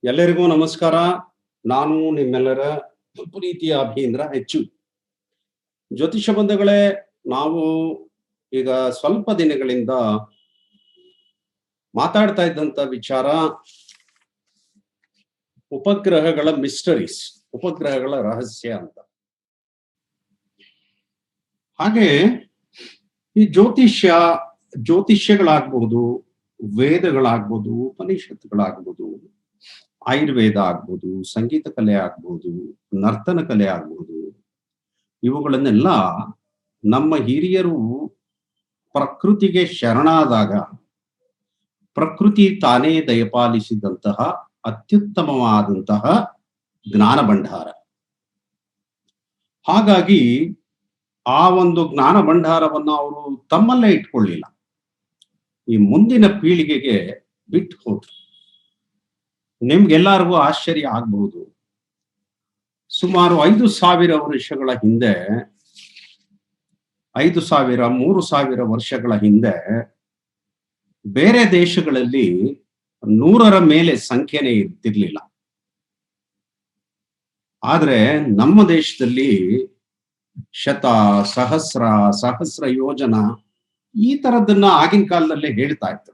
ಎಲ್ಲರಿಗೂ ನಮಸ್ಕಾರ. ನಾನು ನಿಮ್ಮೆಲ್ಲರ ಪ್ರೀತಿಯ ಅಭೀಂದ್ರ ಹೆಚ್ಚು. ಜ್ಯೋತಿಷ ಬಂಧುಗಳೇ, ನಾವು ಈಗ ಸ್ವಲ್ಪ ದಿನಗಳಿಂದ ಮಾತಾಡ್ತಾ ಇದ್ದಂತ ವಿಚಾರ ಉಪಗ್ರಹಗಳ ಮಿಸ್ಟರೀಸ್, ಉಪಗ್ರಹಗಳ ರಹಸ್ಯ ಅಂತ. ಹಾಗೆ ಈ ಜ್ಯೋತಿಷ್ಯಗಳಾಗ್ಬಹುದು, ವೇದಗಳಾಗ್ಬೋದು, ಉಪನಿಷತ್ತುಗಳಾಗ್ಬೋದು, ಆಯುರ್ವೇದ ಆಗ್ಬೋದು, ಸಂಗೀತ ಕಲೆ ಆಗ್ಬೋದು, ನರ್ತನ ಕಲೆ ಆಗ್ಬೋದು, ಇವುಗಳನ್ನೆಲ್ಲ ನಮ್ಮ ಹಿರಿಯರು ಪ್ರಕೃತಿಗೆ ಶರಣಾದಾಗ ಪ್ರಕೃತಿ ತಾನೇ ದಯಪಾಲಿಸಿದಂತಹ ಅತ್ಯುತ್ತಮವಾದಂತಹ ಜ್ಞಾನ ಭಂಡಾರ. ಹಾಗಾಗಿ ಆ ಒಂದು ಜ್ಞಾನ ಭಂಡಾರವನ್ನ ಅವರು ತಮ್ಮಲ್ಲೇ ಇಟ್ಕೊಳ್ಳಿಲ್ಲ, ಈ ಮುಂದಿನ ಪೀಳಿಗೆಗೆ ಬಿಟ್ಟು ಹೋದ್ರು. ನಿಮ್ಗೆಲ್ಲರಿಗೂ ಆಶ್ಚರ್ಯ ಆಗ್ಬಹುದು. ಸುಮಾರು 5,000 ವರ್ಷಗಳ ಹಿಂದೆ, 5,000 3,000 ವರ್ಷಗಳ ಹಿಂದೆ ಬೇರೆ ದೇಶಗಳಲ್ಲಿ 100ರ ಮೇಲೆ ಸಂಖ್ಯೆನೇ ಇರ್ತಿರ್ಲಿಲ್ಲ. ಆದ್ರೆ ನಮ್ಮ ದೇಶದಲ್ಲಿ ಶತ, ಸಹಸ್ರ ಯೋಜನ ಈ ತರದನ್ನ ಆಗಿನ ಕಾಲದಲ್ಲೇ ಹೇಳ್ತಾ ಇತ್ತು.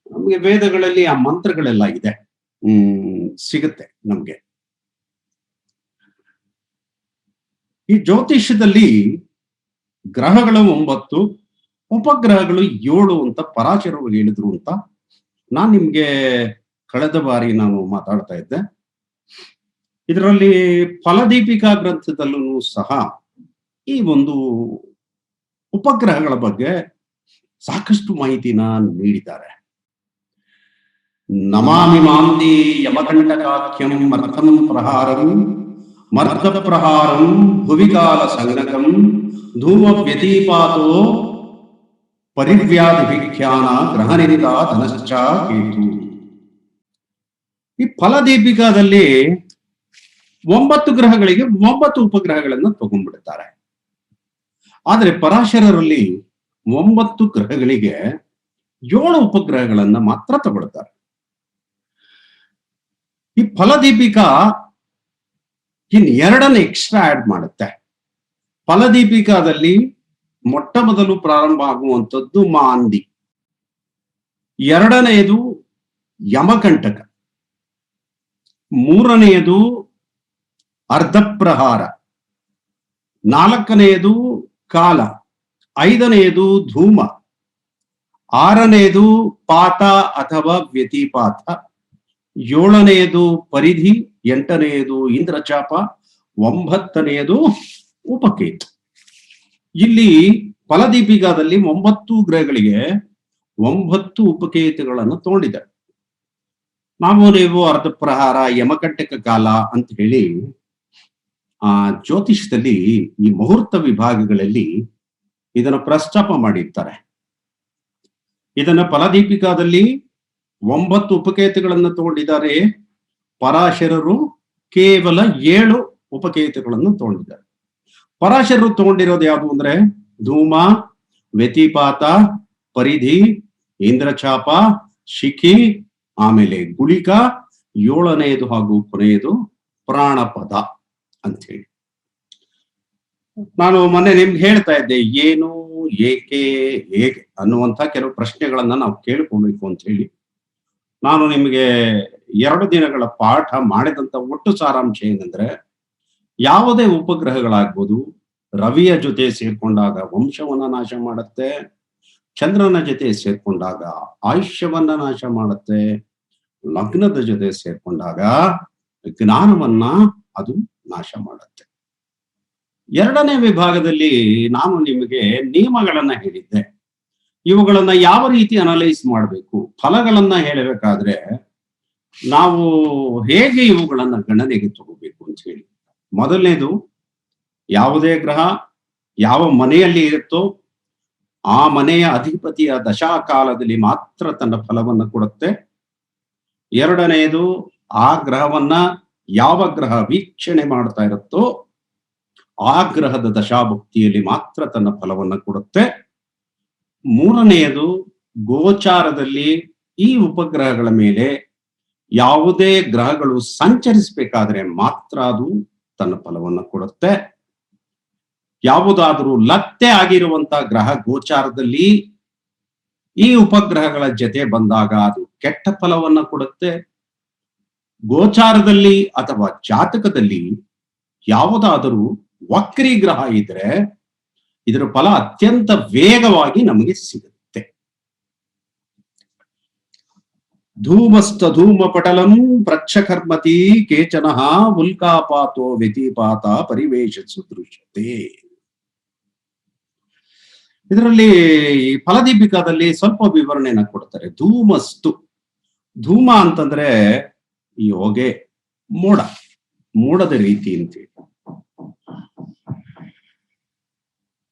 ನಮ್ಗೆ ವೇದಗಳಲ್ಲಿ ಆ ಮಂತ್ರಗಳೆಲ್ಲ ಇದೆ, ಸಿಗುತ್ತೆ ನಮ್ಗೆ. ಈ ಜ್ಯೋತಿಷ್ಯದಲ್ಲಿ ಗ್ರಹಗಳು 9, ಉಪಗ್ರಹಗಳು 7 ಅಂತ ಪರಾಶರರು ಹೇಳಿದ್ರು ಅಂತ ನಾನ್ ನಿಮ್ಗೆ ಕಳೆದ ಬಾರಿ ನಾನು ಮಾತಾಡ್ತಾ ಇದ್ದೆ. ಇದರಲ್ಲಿ ಫಲದೀಪಿಕಾ ಗ್ರಂಥದಲ್ಲೂ ಸಹ ಈ ಒಂದು ಉಪಗ್ರಹಗಳ ಬಗ್ಗೆ ಸಾಕಷ್ಟು ಮಾಹಿತಿನ ನೀಡಿದ್ದಾರೆ. ನಮಾಮಿ ಮಾಂದಿ ಯಮಕಂಟಕಾಖ್ಯಂ ಮರ್ಥಂ ಪ್ರಹಾರಂ ಮರ್ದ ಪ್ರಹಾರಂ ಭುವಿಕಾಲ ಸಂಗಕಂ ಧೂಮ ವ್ಯತಿಪಾತೋ ಪರಿವ್ಯಾಧಿ ವಿಖ್ಯಾನ ಗ್ರಹನಿರಿತ ಧನಶ್ಚ ಕೇತು. ಈ ಫಲದೀಪಿಕಾದಲ್ಲಿ 9 ಗ್ರಹಗಳಿಗೆ 9 ಉಪಗ್ರಹಗಳನ್ನು ತಗೊಂಡ್ಬಿಡ್ತಾರೆ. ಆದ್ರೆ ಪರಾಶರರಲ್ಲಿ 9 ಗ್ರಹಗಳಿಗೆ 7 ಉಪಗ್ರಹಗಳನ್ನ ಮಾತ್ರ ತಗೊಳ್ತಾರೆ. ಈ ಫಲದೀಪಿಕಾ ಇನ್ 2 ಎಕ್ಸ್ಟ್ರಾ ಆಡ್ ಮಾಡುತ್ತೆ. ಫಲದೀಪಿಕಾದಲ್ಲಿ ಮೊಟ್ಟ ಮೊದಲು ಪ್ರಾರಂಭ ಆಗುವಂಥದ್ದು ಮಾಂದಿ, 2ನೇದು ಯಮಕಂಟಕ, 3ನೇದು ಅರ್ಧಪ್ರಹಾರ, 4ನೇದು ಕಾಲ, 5ನೇದು ಧೂಮ, 6ನೇದು ಪಾತ ಅಥವಾ ವ್ಯತಿಪಾತ, 7ನೇದು ಪರಿಧಿ, 8ನೇದು ಇಂದ್ರಚಾಪ, 9ನೇದು ಉಪಕೇತು. ಇಲ್ಲಿ ಫಲದೀಪಿಕಾದಲ್ಲಿ 9 ಗ್ರಹಗಳಿಗೆ 9 ಉಪಕೇತುಗಳನ್ನು ತಗೊಂಡಿದ್ದಾರೆ. ನೀವು ಅರ್ಧಪ್ರಹಾರ, ಯಮಕಂಟಕ ಕಾಲ ಅಂತ ಹೇಳಿ ಜ್ಯೋತಿಷದಲ್ಲಿ ಈ ಮುಹೂರ್ತ ವಿಭಾಗಗಳಲ್ಲಿ ಇದನ್ನು ಪ್ರಸ್ತಾಪ ಮಾಡಿರ್ತಾರೆ. ಇದನ್ನ ಫಲದೀಪಿಕಾದಲ್ಲಿ 9 ಉಪಕೇತುಗಳನ್ನು ತಗೊಂಡಿದ್ದಾರೆ. ಪರಾಶರರು ಕೇವಲ 7 ಉಪಕೇತುಗಳನ್ನು ತಗೊಂಡಿದ್ದಾರೆ. ಪರಾಶರರು ತಗೊಂಡಿರೋದು ಯಾವುದು ಅಂದ್ರೆ ಧೂಮ, ವ್ಯತಿಪಾತ, ಪರಿಧಿ, ಇಂದ್ರಚಾಪ, ಶಿಖಿ, ಆಮೇಲೆ ಗುಳಿಕ, 7ನೇದು ಹಾಗೂ ಕೊನೆಯದು ಪ್ರಾಣಪದ ಅಂತ ಹೇಳಿ. ನಾನು ಮೊನ್ನೆ ನಿಮ್ಗೆ ಹೇಳ್ತಾ ಇದ್ದೆ, ಏನು, ಏಕೆ, ಹೇಗೆ ಅನ್ನುವಂತ ಕೆಲವು ಪ್ರಶ್ನೆಗಳನ್ನ ನಾವು ಕೇಳ್ಕೊಬೇಕು ಅಂತ ಹೇಳಿ. ನಾನು ನಿಮಗೆ 2 ದಿನಗಳ ಪಾಠ ಮಾಡಿದಂತ ಒಟ್ಟು ಸಾರಾಂಶ ಏನಂದ್ರೆ, ಯಾವುದೇ ಉಪಗ್ರಹಗಳಾಗ್ಬೋದು ರವಿಯ ಜೊತೆ ಸೇರ್ಕೊಂಡಾಗ ವಂಶವನ್ನ ನಾಶ ಮಾಡುತ್ತೆ, ಚಂದ್ರನ ಜೊತೆ ಸೇರ್ಕೊಂಡಾಗ ಆಯುಷ್ಯವನ್ನ ನಾಶ ಮಾಡುತ್ತೆ, ಲಗ್ನದ ಜೊತೆ ಸೇರ್ಕೊಂಡಾಗ ಜ್ಞಾನವನ್ನ ಅದು ನಾಶ ಮಾಡುತ್ತೆ. 2ನೇ ವಿಭಾಗದಲ್ಲಿ ನಾನು ನಿಮಗೆ ನಿಯಮಗಳನ್ನ ಹೇಳಿದ್ದೆ. ಇವುಗಳನ್ನ ಯಾವ ರೀತಿ ಅನಲೈಸ್ ಮಾಡಬೇಕು, ಫಲಗಳನ್ನ ಹೇಳಬೇಕಾದ್ರೆ ನಾವು ಹೇಗೆ ಇವುಗಳನ್ನ ಗಣನೆಗೆ ತಗೋಬೇಕು ಅಂತ ಹೇಳಿ. ಮೊದಲನೇದು, ಯಾವುದೇ ಗ್ರಹ ಯಾವ ಮನೆಯಲ್ಲಿ ಇರುತ್ತೋ ಆ ಮನೆಯ ಅಧಿಪತಿಯ ದಶಾಕಾಲದಲ್ಲಿ ಮಾತ್ರ ತನ್ನ ಫಲವನ್ನು ಕೊಡುತ್ತೆ. 2ನೇದು, ಆ ಗ್ರಹವನ್ನ ಯಾವ ಗ್ರಹ ವೀಕ್ಷಣೆ ಮಾಡ್ತಾ ಇರುತ್ತೋ ಆ ಗ್ರಹದ ದಶಾಭುಕ್ತಿಯಲ್ಲಿ ಮಾತ್ರ ತನ್ನ ಫಲವನ್ನು ಕೊಡುತ್ತೆ. 3ನೇದು, ಗೋಚಾರದಲ್ಲಿ ಈ ಉಪಗ್ರಹಗಳ ಮೇಲೆ ಯಾವುದೇ ಗ್ರಹಗಳು ಸಂಚರಿಸಬೇಕಾದ್ರೆ ಮಾತ್ರ ಅದು ತನ್ನ ಫಲವನ್ನು ಕೊಡುತ್ತೆ. ಯಾವುದಾದರೂ ಲತ್ತೆ ಆಗಿರುವಂತಹ ಗ್ರಹ ಗೋಚಾರದಲ್ಲಿ ಈ ಉಪಗ್ರಹಗಳ ಜೊತೆ ಬಂದಾಗ ಅದು ಕೆಟ್ಟ ಫಲವನ್ನ ಕೊಡುತ್ತೆ. ಗೋಚಾರದಲ್ಲಿ ಅಥವಾ ಜಾತಕದಲ್ಲಿ ಯಾವುದಾದರೂ ವಕ್ರಿ ಗ್ರಹ ಇದ್ರೆ ಇದರ ಫಲ ಅತ್ಯಂತ ವೇಗವಾಗಿ ನಮಗೆ ಸಿಗುತ್ತೆ. ಧೂಮಸ್ಥ ಧೂಮಪಟಲಂ ಪ್ರಕ್ಷಕರ್ಮತಿ ಕೇಚನಃ ಉಲ್ಕಾಪಾತೋ ವ್ಯತಿಪಾತ ಪರಿವೇಶ ಸುದೃಶ್ಯತೆ. ಇದರಲ್ಲಿ ಫಲದೀಪಿಕಾದಲ್ಲಿ ಸ್ವಲ್ಪ ವಿವರಣೆಯನ್ನ ಕೊಡ್ತಾರೆ. ಧೂಮಸ್ತು, ಧೂಮ ಅಂತಂದ್ರೆ ಈ ಹೊಗೆ, ಮೋಡದ ರೀತಿ ಅಂತೇಳಿ.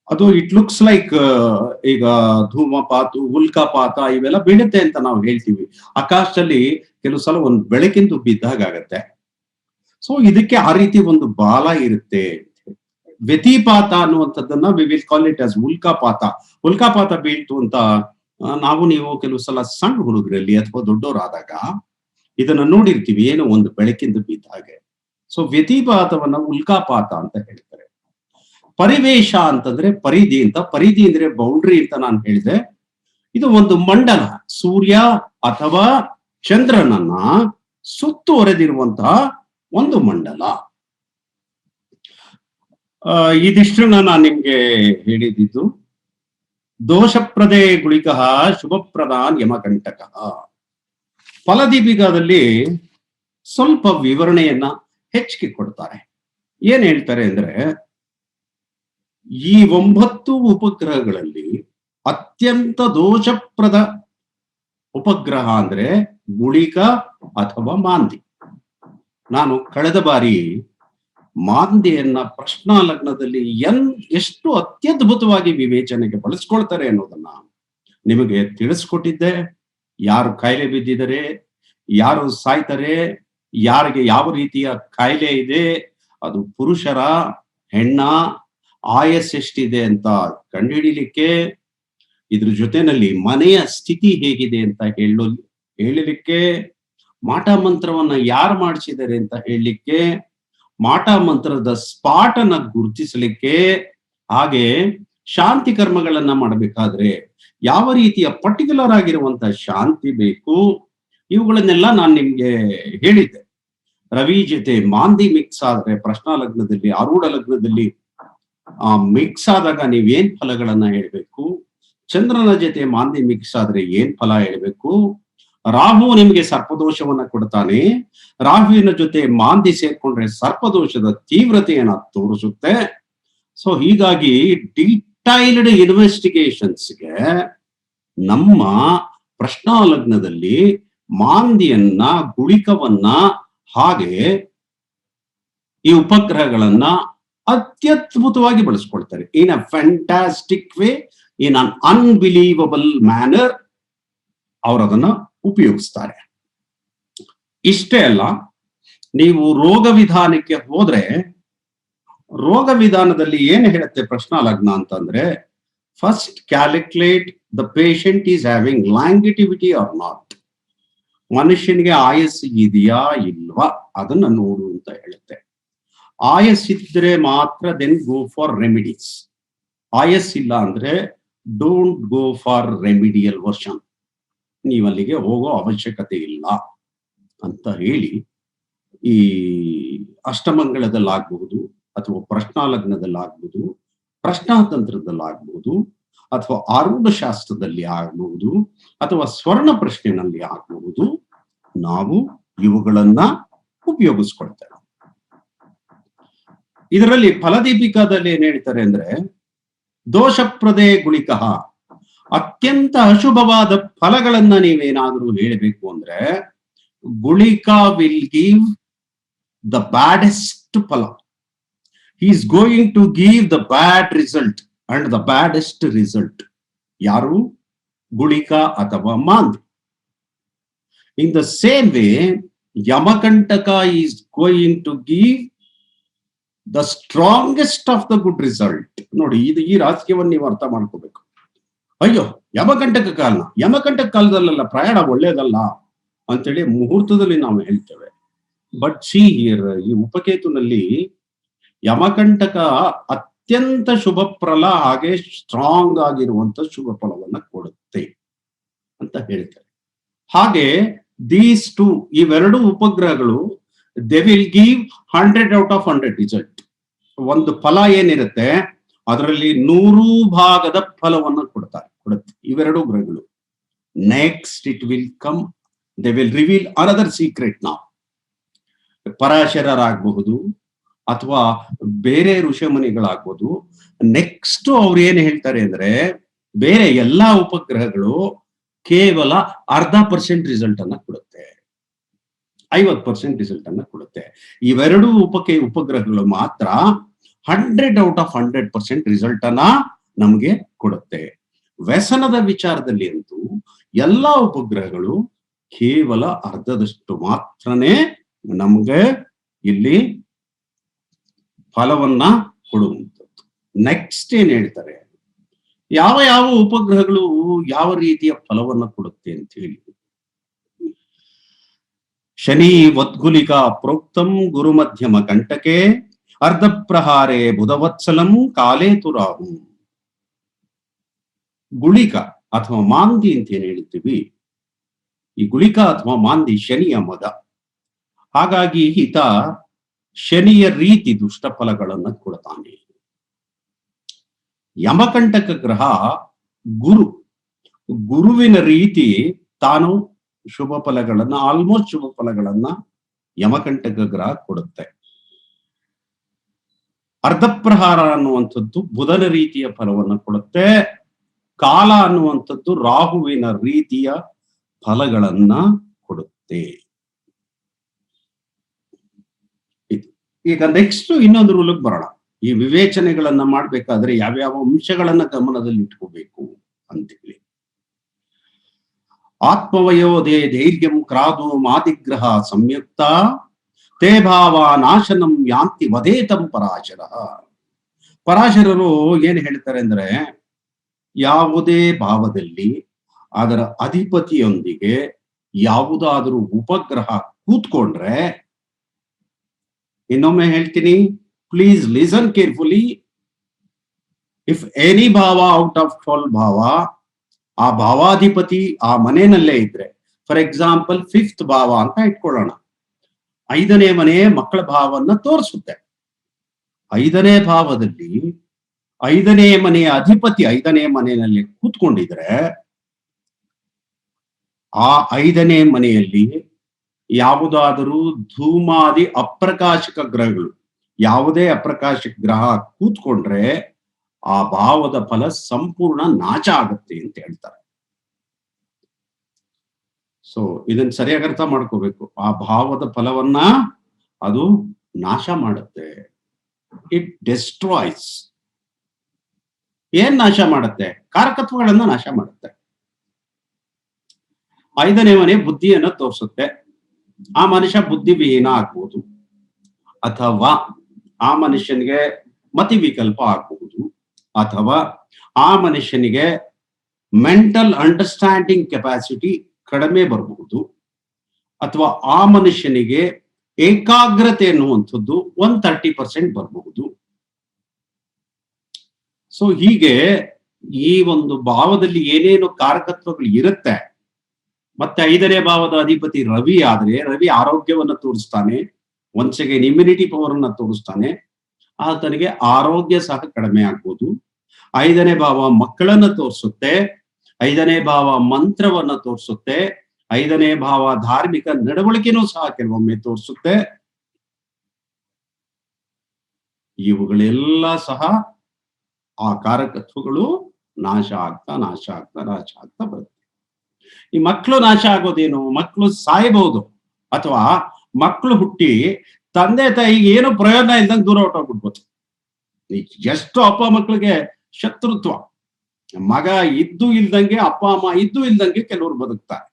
ಅದು ಇಟ್ ಲುಕ್ಸ್ ಲೈಕ್ ಈಗ ಧೂಮಪಾತ, ಉಲ್ಕಾಪಾತ ಇವೆಲ್ಲ ಬೀಳುತ್ತೆ ಅಂತ ನಾವು ಹೇಳ್ತೀವಿ. ಆಕಾಶದಲ್ಲಿ ಕೆಲವು ಸಲ ಒಂದು ಬೆಳಕಿಂದು ಬಿದ್ದಾಗತ್ತೆ. ಸೊ ಇದಕ್ಕೆ ಆ ರೀತಿ ಒಂದು ಬಾಲ ಇರುತ್ತೆ. ವ್ಯತಿಪಾತ ಅನ್ನುವಂಥದ್ದನ್ನ we will call it as ಉಲ್ಕಾಪಾತ. ಉಲ್ಕಾಪಾತ ಬೀಳ್ತು ಅಂತ ನಾವು ನೀವು ಕೆಲವು ಸಲ ಸಣ್ಣ ಹುಡುಗರಲ್ಲಿ ಅಥವಾ ದೊಡ್ಡವರಾದಾಗ ಇದನ್ನ ನೋಡಿರ್ತೀವಿ, ಏನೋ ಒಂದು ಬೆಳಕಿಂದ ಬಿದ್ದ ಹಾಗೆ. ಸೊ ವ್ಯತಿಪಾತವನ್ನ ಉಲ್ಕಾಪಾತ ಅಂತ ಹೇಳ್ತಾರೆ. ಪರಿವೇಶ ಅಂತಂದ್ರೆ ಪರಿಧಿ ಅಂತ, ಪರಿಧಿ ಅಂದ್ರೆ ಬೌಂಡ್ರಿ ಅಂತ ನಾನು ಹೇಳಿದೆ. ಇದು ಒಂದು ಮಂಡಲ, ಸೂರ್ಯ ಅಥವಾ ಚಂದ್ರನನ್ನ ಸುತ್ತುವರೆದಿರುವಂತಹ ಒಂದು ಮಂಡಲ. ಇದಿಷ್ಟನ್ನ ನಾನು ನಿಮ್ಗೆ ಹೇಳಿದ್ದು. ದೋಷಪ್ರದೇ ಗುಳಿಕ ಶುಭಪ್ರದಾನ್ ಯಮಕಂಟಕ. ಫಲದೀಪಿಕಾದಲ್ಲಿ ಸ್ವಲ್ಪ ವಿವರಣೆಯನ್ನ ಹೆಚ್ಚಿಗೆ ಕೊಡ್ತಾರೆ. ಏನ್ ಹೇಳ್ತಾರೆ ಅಂದ್ರೆ, ಈ 9 ಉಪಗ್ರಹಗಳಲ್ಲಿ ಅತ್ಯಂತ ದೋಷಪ್ರದ ಉಪಗ್ರಹ ಅಂದ್ರೆ ಗುಳಿಕ ಅಥವಾ ಮಾಂದಿ. ನಾನು ಕಳೆದ ಬಾರಿ ಮಾಂದಿಯನ್ನ ಪ್ರಶ್ನಾ ಲಗ್ನದಲ್ಲಿ ಎಷ್ಟು ಅತ್ಯದ್ಭುತವಾಗಿ ವಿವೇಚನೆಗೆ ಬಳಸ್ಕೊಳ್ತಾರೆ ಅನ್ನೋದನ್ನ ನಿಮಗೆ ತಿಳಿಸ್ಕೊಟ್ಟಿದ್ದೆ. ಯಾರು ಕಾಯಿಲೆ ಬಿದ್ದಿದ್ದಾರೆ, ಯಾರು ಸಾಯ್ತಾರೆ, ಯಾರಿಗೆ ಯಾವ ರೀತಿಯ ಕಾಯಿಲೆ ಇದೆ, ಅದು ಪುರುಷರ ಹೆಣ್ಣ, ಆಯಸ್ ಎಷ್ಟಿದೆ ಅಂತ ಕಂಡುಹಿಡಿಲಿಕ್ಕೆ, ಇದ್ರ ಜೊತೆನಲ್ಲಿ ಮನೆಯ ಸ್ಥಿತಿ ಹೇಗಿದೆ ಅಂತ ಹೇಳಲಿಕ್ಕೆ, ಮಾಟ ಮಂತ್ರವನ್ನ ಯಾರು ಮಾಡಿಸಿದ್ದಾರೆ ಅಂತ ಹೇಳಲಿಕ್ಕೆ, ಮಾಟ ಮಂತ್ರದ ಸ್ಪಾಟ್ ಅನ್ನ ಗುರುತಿಸಲಿಕ್ಕೆ, ಹಾಗೆ ಶಾಂತಿ ಕರ್ಮಗಳನ್ನ ಮಾಡಬೇಕಾದ್ರೆ ಯಾವ ರೀತಿಯ ಪರ್ಟಿಕ್ಯುಲರ್ ಆಗಿರುವಂತಹ ಶಾಂತಿ ಬೇಕು, ಇವುಗಳನ್ನೆಲ್ಲ ನಾನು ನಿಮ್ಗೆ ಹೇಳಿದ್ದೆ. ರವಿ ಜೊತೆ ಮಾಂದಿ ಮಿಕ್ಸ್ ಆದ್ರೆ ಪ್ರಶ್ನಾ ಲಗ್ನದಲ್ಲಿ, ಆರೂಢ ಲಗ್ನದಲ್ಲಿ ಮಿಕ್ಸ್ ಆದಾಗ ನೀವೇನ್ ಫಲಗಳನ್ನ ಹೇಳ್ಬೇಕು, ಚಂದ್ರನ ಜೊತೆ ಮಾಂದಿ ಮಿಕ್ಸ್ ಆದ್ರೆ ಏನ್ ಫಲ ಹೇಳ್ಬೇಕು, ರಾಹು ನಿಮಗೆ ಸರ್ಪದೋಷವನ್ನ ಕೊಡ್ತಾನೆ, ರಾಹುವಿನ ಜೊತೆ ಮಾಂದಿ ಸೇರ್ಕೊಂಡ್ರೆ ಸರ್ಪದೋಷದ ತೀವ್ರತೆಯನ್ನ ತೋರಿಸುತ್ತೆ. ಸೊ ಹೀಗಾಗಿ ಡೀಟೈಲ್ಡ್ ಇನ್ವೆಸ್ಟಿಗೇಷನ್ಸ್ಗೆ ನಮ್ಮ ಪ್ರಶ್ನಾ ಲಗ್ನದಲ್ಲಿ ಮಾಂದಿಯನ್ನ, ಗುಳಿಕವನ್ನ, ಹಾಗೆ ಈ ಉಪಗ್ರಹಗಳನ್ನ ಅತ್ಯದ್ಭುತವಾಗಿ ಬಳಸ್ಕೊಳ್ತಾರೆ. In a fantastic way, in an unbelievable manner ಅವರದನ್ನ ಉಪಯೋಗಿಸ್ತಾರೆ. ಇಷ್ಟೇ ಅಲ್ಲ, ನೀವು ರೋಗ ವಿಧಾನಕ್ಕೆ ಹೋದ್ರೆ ರೋಗ ವಿಧಾನದಲ್ಲಿ ಏನು ಹೇಳುತ್ತೆ ಪ್ರಶ್ನಾ ಲಗ್ನ ಅಂತಂದ್ರೆ, first calculate the patient is having longevity or not. ಮನುಷ್ಯನಿಗೆ ಆಯಸ್ಸು ಇದೆಯಾ ಇಲ್ವಾ ಅದನ್ನ ನೋಡು ಅಂತ ಹೇಳುತ್ತೆ. ಆಯಸ್ಸಿದ್ರೆ ಮಾತ್ರ ದೆನ್ ಗೋ ಫಾರ್ ರೆಮಿಡೀಸ್. ಆಯಸ್ಸಿಲ್ಲ ಅಂದ್ರೆ don't go for remedial version, ನೀವಲ್ಲಿಗೆ ಹೋಗೋ ಅವಶ್ಯಕತೆ ಇಲ್ಲ ಅಂತ ಹೇಳಿ, ಈ ಅಷ್ಟಮಂಗಳದಲ್ಲಾಗಬಹುದು ಅಥವಾ ಪ್ರಶ್ನಾ ಲಗ್ನದಲ್ಲಾಗಬಹುದು, ಪ್ರಶ್ನಾತಂತ್ರದಲ್ಲಾಗಬಹುದು, ಅಥವಾ ಆರೂಢ ಶಾಸ್ತ್ರದಲ್ಲಿ ಆಗಬಹುದು, ಅಥವಾ ಸ್ವರ್ಣ ಪ್ರಶ್ನೆಯಲ್ಲಿ ಆಗಬಹುದು, ನಾವು ಇವುಗಳನ್ನ ಉಪಯೋಗಿಸ್ಕೊಳ್ತೇವೆ. ಇದರಲ್ಲಿ ಫಲದೀಪಿಕಾದಲ್ಲಿ ಏನ್ ಹೇಳ್ತಾರೆ ಅಂದ್ರೆ, ದೋಷಪ್ರದೇ ಗುಳಿಕ, ಅತ್ಯಂತ ಅಶುಭವಾದ ಫಲಗಳನ್ನ ನೀವೇನಾದ್ರೂ ಹೇಳಬೇಕು ಅಂದ್ರೆ, ಗುಳಿಕ ವಿಲ್ ಗಿವ್ ದ ಬ್ಯಾಡೆಸ್ಟ್ ಫಲ. He is going to give the bad result and the baddest result. ಯಾರು? ಗುಳಿಕ ಅಥವಾ ಮಾಂದಿ. ಇನ್ ದ ಸೇಮ್ ವೇ ಯಮಕಂಟಕ is going to give the strongest of the good result. ನೋಡಿ, ಇದು ಈ ರಾಜಕೀಯವನ್ನು ನೀವು ಅರ್ಥ ಮಾಡ್ಕೋಬೇಕು. ಅಯ್ಯೋ ಯಮಕಂಟಕ ಕಾಲ, ಯಮಕಂಟಕ ಕಾಲದಲ್ಲೆಲ್ಲ ಪ್ರಯಾಣ ಒಳ್ಳೇದಲ್ಲ ಅಂತೇಳಿ ಮುಹೂರ್ತದಲ್ಲಿ ನಾವು ಹೇಳ್ತೇವೆ. ಬಟ್ ಸಿ ಹಿಯರ್, ಈ ಉಪಕೇತುನಲ್ಲಿ ಯಮಕಂಟಕ ಅತ್ಯಂತ ಶುಭ ಫಲ, ಹಾಗೆ ಸ್ಟ್ರಾಂಗ್ ಆಗಿರುವಂತ ಶುಭ ಫಲವನ್ನ ಕೊಡುತ್ತೆ ಅಂತ ಹೇಳ್ತಾರೆ. ಹಾಗೆ ದೀಸ್ ಟು, ಇವೆರಡು ಉಪಗ್ರಹಗಳು ದೇ ವಿಲ್ ಗಿವ್ 100/100 ರಿಸಲ್ಟ್. ಒಂದು ಫಲ ಏನಿರುತ್ತೆ ಅದರಲ್ಲಿ 100% ಫಲವನ್ನು ಕೊಡುತ್ತೆ ಇವೆರಡು ಗ್ರಹಗಳು. Next it will come, they will reveal another secret. ನಾವು ಪರಾಶರರಾಗಬಹುದು ಅಥವಾ ಬೇರೆ ಋಷಿಮುನಿಗಳಾಗ್ಬೋದು. ನೆಕ್ಸ್ಟ್ ಅವ್ರು ಏನ್ ಹೇಳ್ತಾರೆ ಅಂದ್ರೆ, ಬೇರೆ ಎಲ್ಲಾ ಉಪಗ್ರಹಗಳು ಕೇವಲ 0.5% ರಿಸಲ್ಟ್ ಅನ್ನ ಕೊಡುತ್ತೆ, 50% ರಿಸಲ್ಟ್ ಅನ್ನ ಕೊಡುತ್ತೆ. ಇವೆರಡು ಉಪಗ್ರಹಗಳು ಮಾತ್ರ 100/100% ರಿಸಲ್ಟ್ ಅನ್ನ ನಮಗೆ ಕೊಡುತ್ತೆ. ವ್ಯಸನದ ವಿಚಾರದಲ್ಲಿ ಅಂತೂ ಎಲ್ಲಾ ಉಪಗ್ರಹಗಳು ಕೇವಲ ಅರ್ಧದಷ್ಟು ಮಾತ್ರನೇ ನಮ್ಗೆ ಇಲ್ಲಿ ಫಲವನ್ನ ಕೊಡುವಂಥದ್ದು. ನೆಕ್ಸ್ಟ್ ಏನ್ ಹೇಳ್ತಾರೆ, ಯಾವ ಯಾವ ಉಪಗ್ರಹಗಳು ಯಾವ ರೀತಿಯ ಫಲವನ್ನ ಕೊಡುತ್ತೆ ಅಂತ ಹೇಳಿ. ಶನಿ ವದ್ಗುಲಿಕ ಪ್ರೋಕ್ತಂ ಗುರು ಮಧ್ಯಮ ಕಂಟಕೆ ಅರ್ಧ ಪ್ರಹಾರೇ ಬುಧವತ್ಸಲಂ ಕಾಲೇತು ರಾಹು. ಗುಳಿಕ ಅಥವಾ ಮಾಂದಿ ಅಂತ ಏನ್ ಹೇಳ್ತೀವಿ, ಈ ಗುಳಿಕ ಅಥವಾ ಮಾಂದಿ ಶನಿಯ ಮದ. ಹಾಗಾಗಿ ಈತ ಶನಿಯ ರೀತಿ ದುಷ್ಟ ಫಲಗಳನ್ನ ಕೊಡ್ತಾನೆ. ಯಮಕಂಟಕ ಗ್ರಹ ಗುರುವಿನ ರೀತಿ ತಾನು ಶುಭ ಫಲಗಳನ್ನ, ಆಲ್ಮೋಸ್ಟ್ ಶುಭ ಫಲಗಳನ್ನ ಯಮಕಂಟಕ ಗ್ರಹ ಕೊಡುತ್ತೆ. ಅರ್ಧಪ್ರಹಾರ ಅನ್ನುವಂಥದ್ದು ಬುಧನ ರೀತಿಯ ಫಲವನ್ನು ಕೊಡುತ್ತೆ. ಕಾಲ ಅನ್ನುವಂಥದ್ದು ರಾಹುವಿನ ರೀತಿಯ ಫಲಗಳನ್ನ ಕೊಡುತ್ತೆ. ಈಗ ನೆಕ್ಸ್ಟ್ ಇನ್ನೊಂದು ರೂಲಕ್ಕೆ ಬರೋಣ. ಈ ವಿವೇಚನೆಗಳನ್ನ ಮಾಡ್ಬೇಕಾದ್ರೆ ಯಾವ್ಯಾವ ಅಂಶಗಳನ್ನ ಗಮನದಲ್ಲಿ ಇಟ್ಕೋಬೇಕು ಅಂತೇಳಿ. ಆತ್ಮವಯೋಧೇ ಧೈರ್ಯಂ ಕ್ರಾದು ಮಾತಿಗ್ರಹ ಸಂಯುಕ್ತ ತೇ ಭಾವ ನಾಶನಂ ಯಾಂತಿ ವದೇತಂ ಪರಾಶರ. ಪರಾಶರರು ಏನ್ ಹೇಳ್ತಾರೆ ಅಂದ್ರೆ, ಯಾವುದೇ ಭಾವದಲ್ಲಿ ಅದರ ಅಧಿಪತಿಯೊಂದಿಗೆ ಯಾವುದಾದರೂ ಉಪಗ್ರಹ ಕೂತ್ಕೊಂಡ್ರೆ, ಇನ್ನೊಮ್ಮೆ ಹೇಳ್ತೀನಿ, please listen carefully. If any ಭಾವ ಔಟ್ ಆಫ್ 12 ಭಾವ, ಆ ಭಾವಾಧಿಪತಿ ಆ ಮನೆಯಲ್ಲೇ ಇದ್ರೆ, ಫಾರ್ ಎಕ್ಸಾಂಪಲ್ 5th ಭಾವ ಅಂತ ಇಟ್ಕೊಳ್ಳೋಣ, 5ನೇ ಮನೆ ಮಕ್ಕಳ ಭಾವವನ್ನು ತೋರಿಸುತ್ತೆ. 5ನೇ ಭಾವದಲ್ಲಿ 5ನೇ ಮನೆಯ ಅಧಿಪತಿ 5ನೇ ಮನೆಯಲ್ಲಿ ಕೂತ್ಕೊಂಡಿದ್ರೆ, ಆ 5ನೇ ಮನೆಯಲ್ಲಿ ಯಾವುದಾದರೂ ಧೂಮಾದಿ ಅಪ್ರಕಾಶಕ ಗ್ರಹಗಳು, ಯಾವುದೇ ಅಪ್ರಕಾಶಕ ಗ್ರಹ ಕೂತ್ಕೊಂಡ್ರೆ ಆ ಭಾವದ ಫಲ ಸಂಪೂರ್ಣ ನಾಶ ಆಗುತ್ತೆ ಅಂತ ಹೇಳ್ತಾರೆ. ಸೊ ಇದನ್ನ ಸರಿಯಾಗಿ ಅರ್ಥ ಮಾಡ್ಕೋಬೇಕು. ಆ ಭಾವದ ಫಲವನ್ನ ಅದು ನಾಶ ಮಾಡುತ್ತೆ. It destroys. ಏನ್ ನಾಶ ಮಾಡುತ್ತೆ? ಕಾರಕತ್ವಗಳನ್ನ ನಾಶ ಮಾಡುತ್ತೆ. 5ನೇ ಮನೆ ಬುದ್ಧಿಯನ್ನ ತೋರಿಸುತ್ತೆ. ಆ ಮನುಷ್ಯ ಬುದ್ಧಿವಿಹೀನ ಆಗ್ಬಹುದು, ಅಥವಾ ಆ ಮನುಷ್ಯನಿಗೆ ಮತಿ ವಿಕಲ್ಪ ಆಗಬಹುದು, ಅಥವಾ ಆ ಮನುಷ್ಯನಿಗೆ ಮೆಂಟಲ್ ಅಂಡರ್ಸ್ಟ್ಯಾಂಡಿಂಗ್ ಕೆಪಾಸಿಟಿ ಕಡಿಮೆ ಬರಬಹುದು, ಅಥವಾ ಆ ಮನುಷ್ಯನಿಗೆ ಏಕಾಗ್ರತೆ ಎನ್ನುವಂಥದ್ದು 130% ಬರಬಹುದು. ಸೊ ಹೀಗೆ ಈ ಒಂದು ಭಾವದಲ್ಲಿ ಏನೇನು ಕಾರಕತ್ವಗಳು ಇರುತ್ತೆ. ಮತ್ತೆ 5ನೇ ಭಾವದ ಅಧಿಪತಿ ರವಿ ಆದ್ರೆ, ರವಿ ಆರೋಗ್ಯವನ್ನ ತೋರಿಸ್ತಾನೆ, ಒನ್ಸ್ ಅಗೇನ್ ಇಮ್ಯುನಿಟಿ ಪವರ್ ಅನ್ನ ತೋರಿಸ್ತಾನೆ. ಆತನಿಗೆ ಆರೋಗ್ಯ ಸಹ ಕಡಿಮೆ ಆಗ್ಬೋದು. 5ನೇ ಭಾವ ಮಕ್ಕಳನ್ನ ತೋರಿಸುತ್ತೆ, 5ನೇ ಭಾವ ಮಂತ್ರವನ್ನ ತೋರಿಸುತ್ತೆ, 5ನೇ ಭಾವ ಧಾರ್ಮಿಕ ನಡವಳಿಕೆನೂ ಸಹ ಕೆಲವೊಮ್ಮೆ ತೋರಿಸುತ್ತೆ. ಇವುಗಳೆಲ್ಲ ಸಹ ಆ ಕಾರಕತ್ವಗಳು ನಾಶ ಆಗ್ತಾ ಬರುತ್ತೆ. ಈ ಮಕ್ಕಳು ನಾಶ ಆಗೋದೇನು? ಮಕ್ಕಳು ಸಾಯಬಹುದು, ಅಥವಾ ಮಕ್ಕಳು ಹುಟ್ಟಿ ತಂದೆ ತಾಯಿಗೆ ಏನು ಪ್ರಯೋಜನ ಇಲ್ದಂಗೆ ದೂರ ಹೊರಟೋಗ್ಬಿಡ್ಬೋದು. ಎಷ್ಟು ಅಪ್ಪ ಮಕ್ಕಳಿಗೆ ಶತ್ರುತ್ವ, ಮಗ ಇದ್ದು ಇಲ್ದಂಗೆ, ಅಪ್ಪ ಅಮ್ಮ ಇದ್ದು ಇಲ್ದಂಗೆ ಕೆಲವರು ಬದುಕ್ತಾರೆ.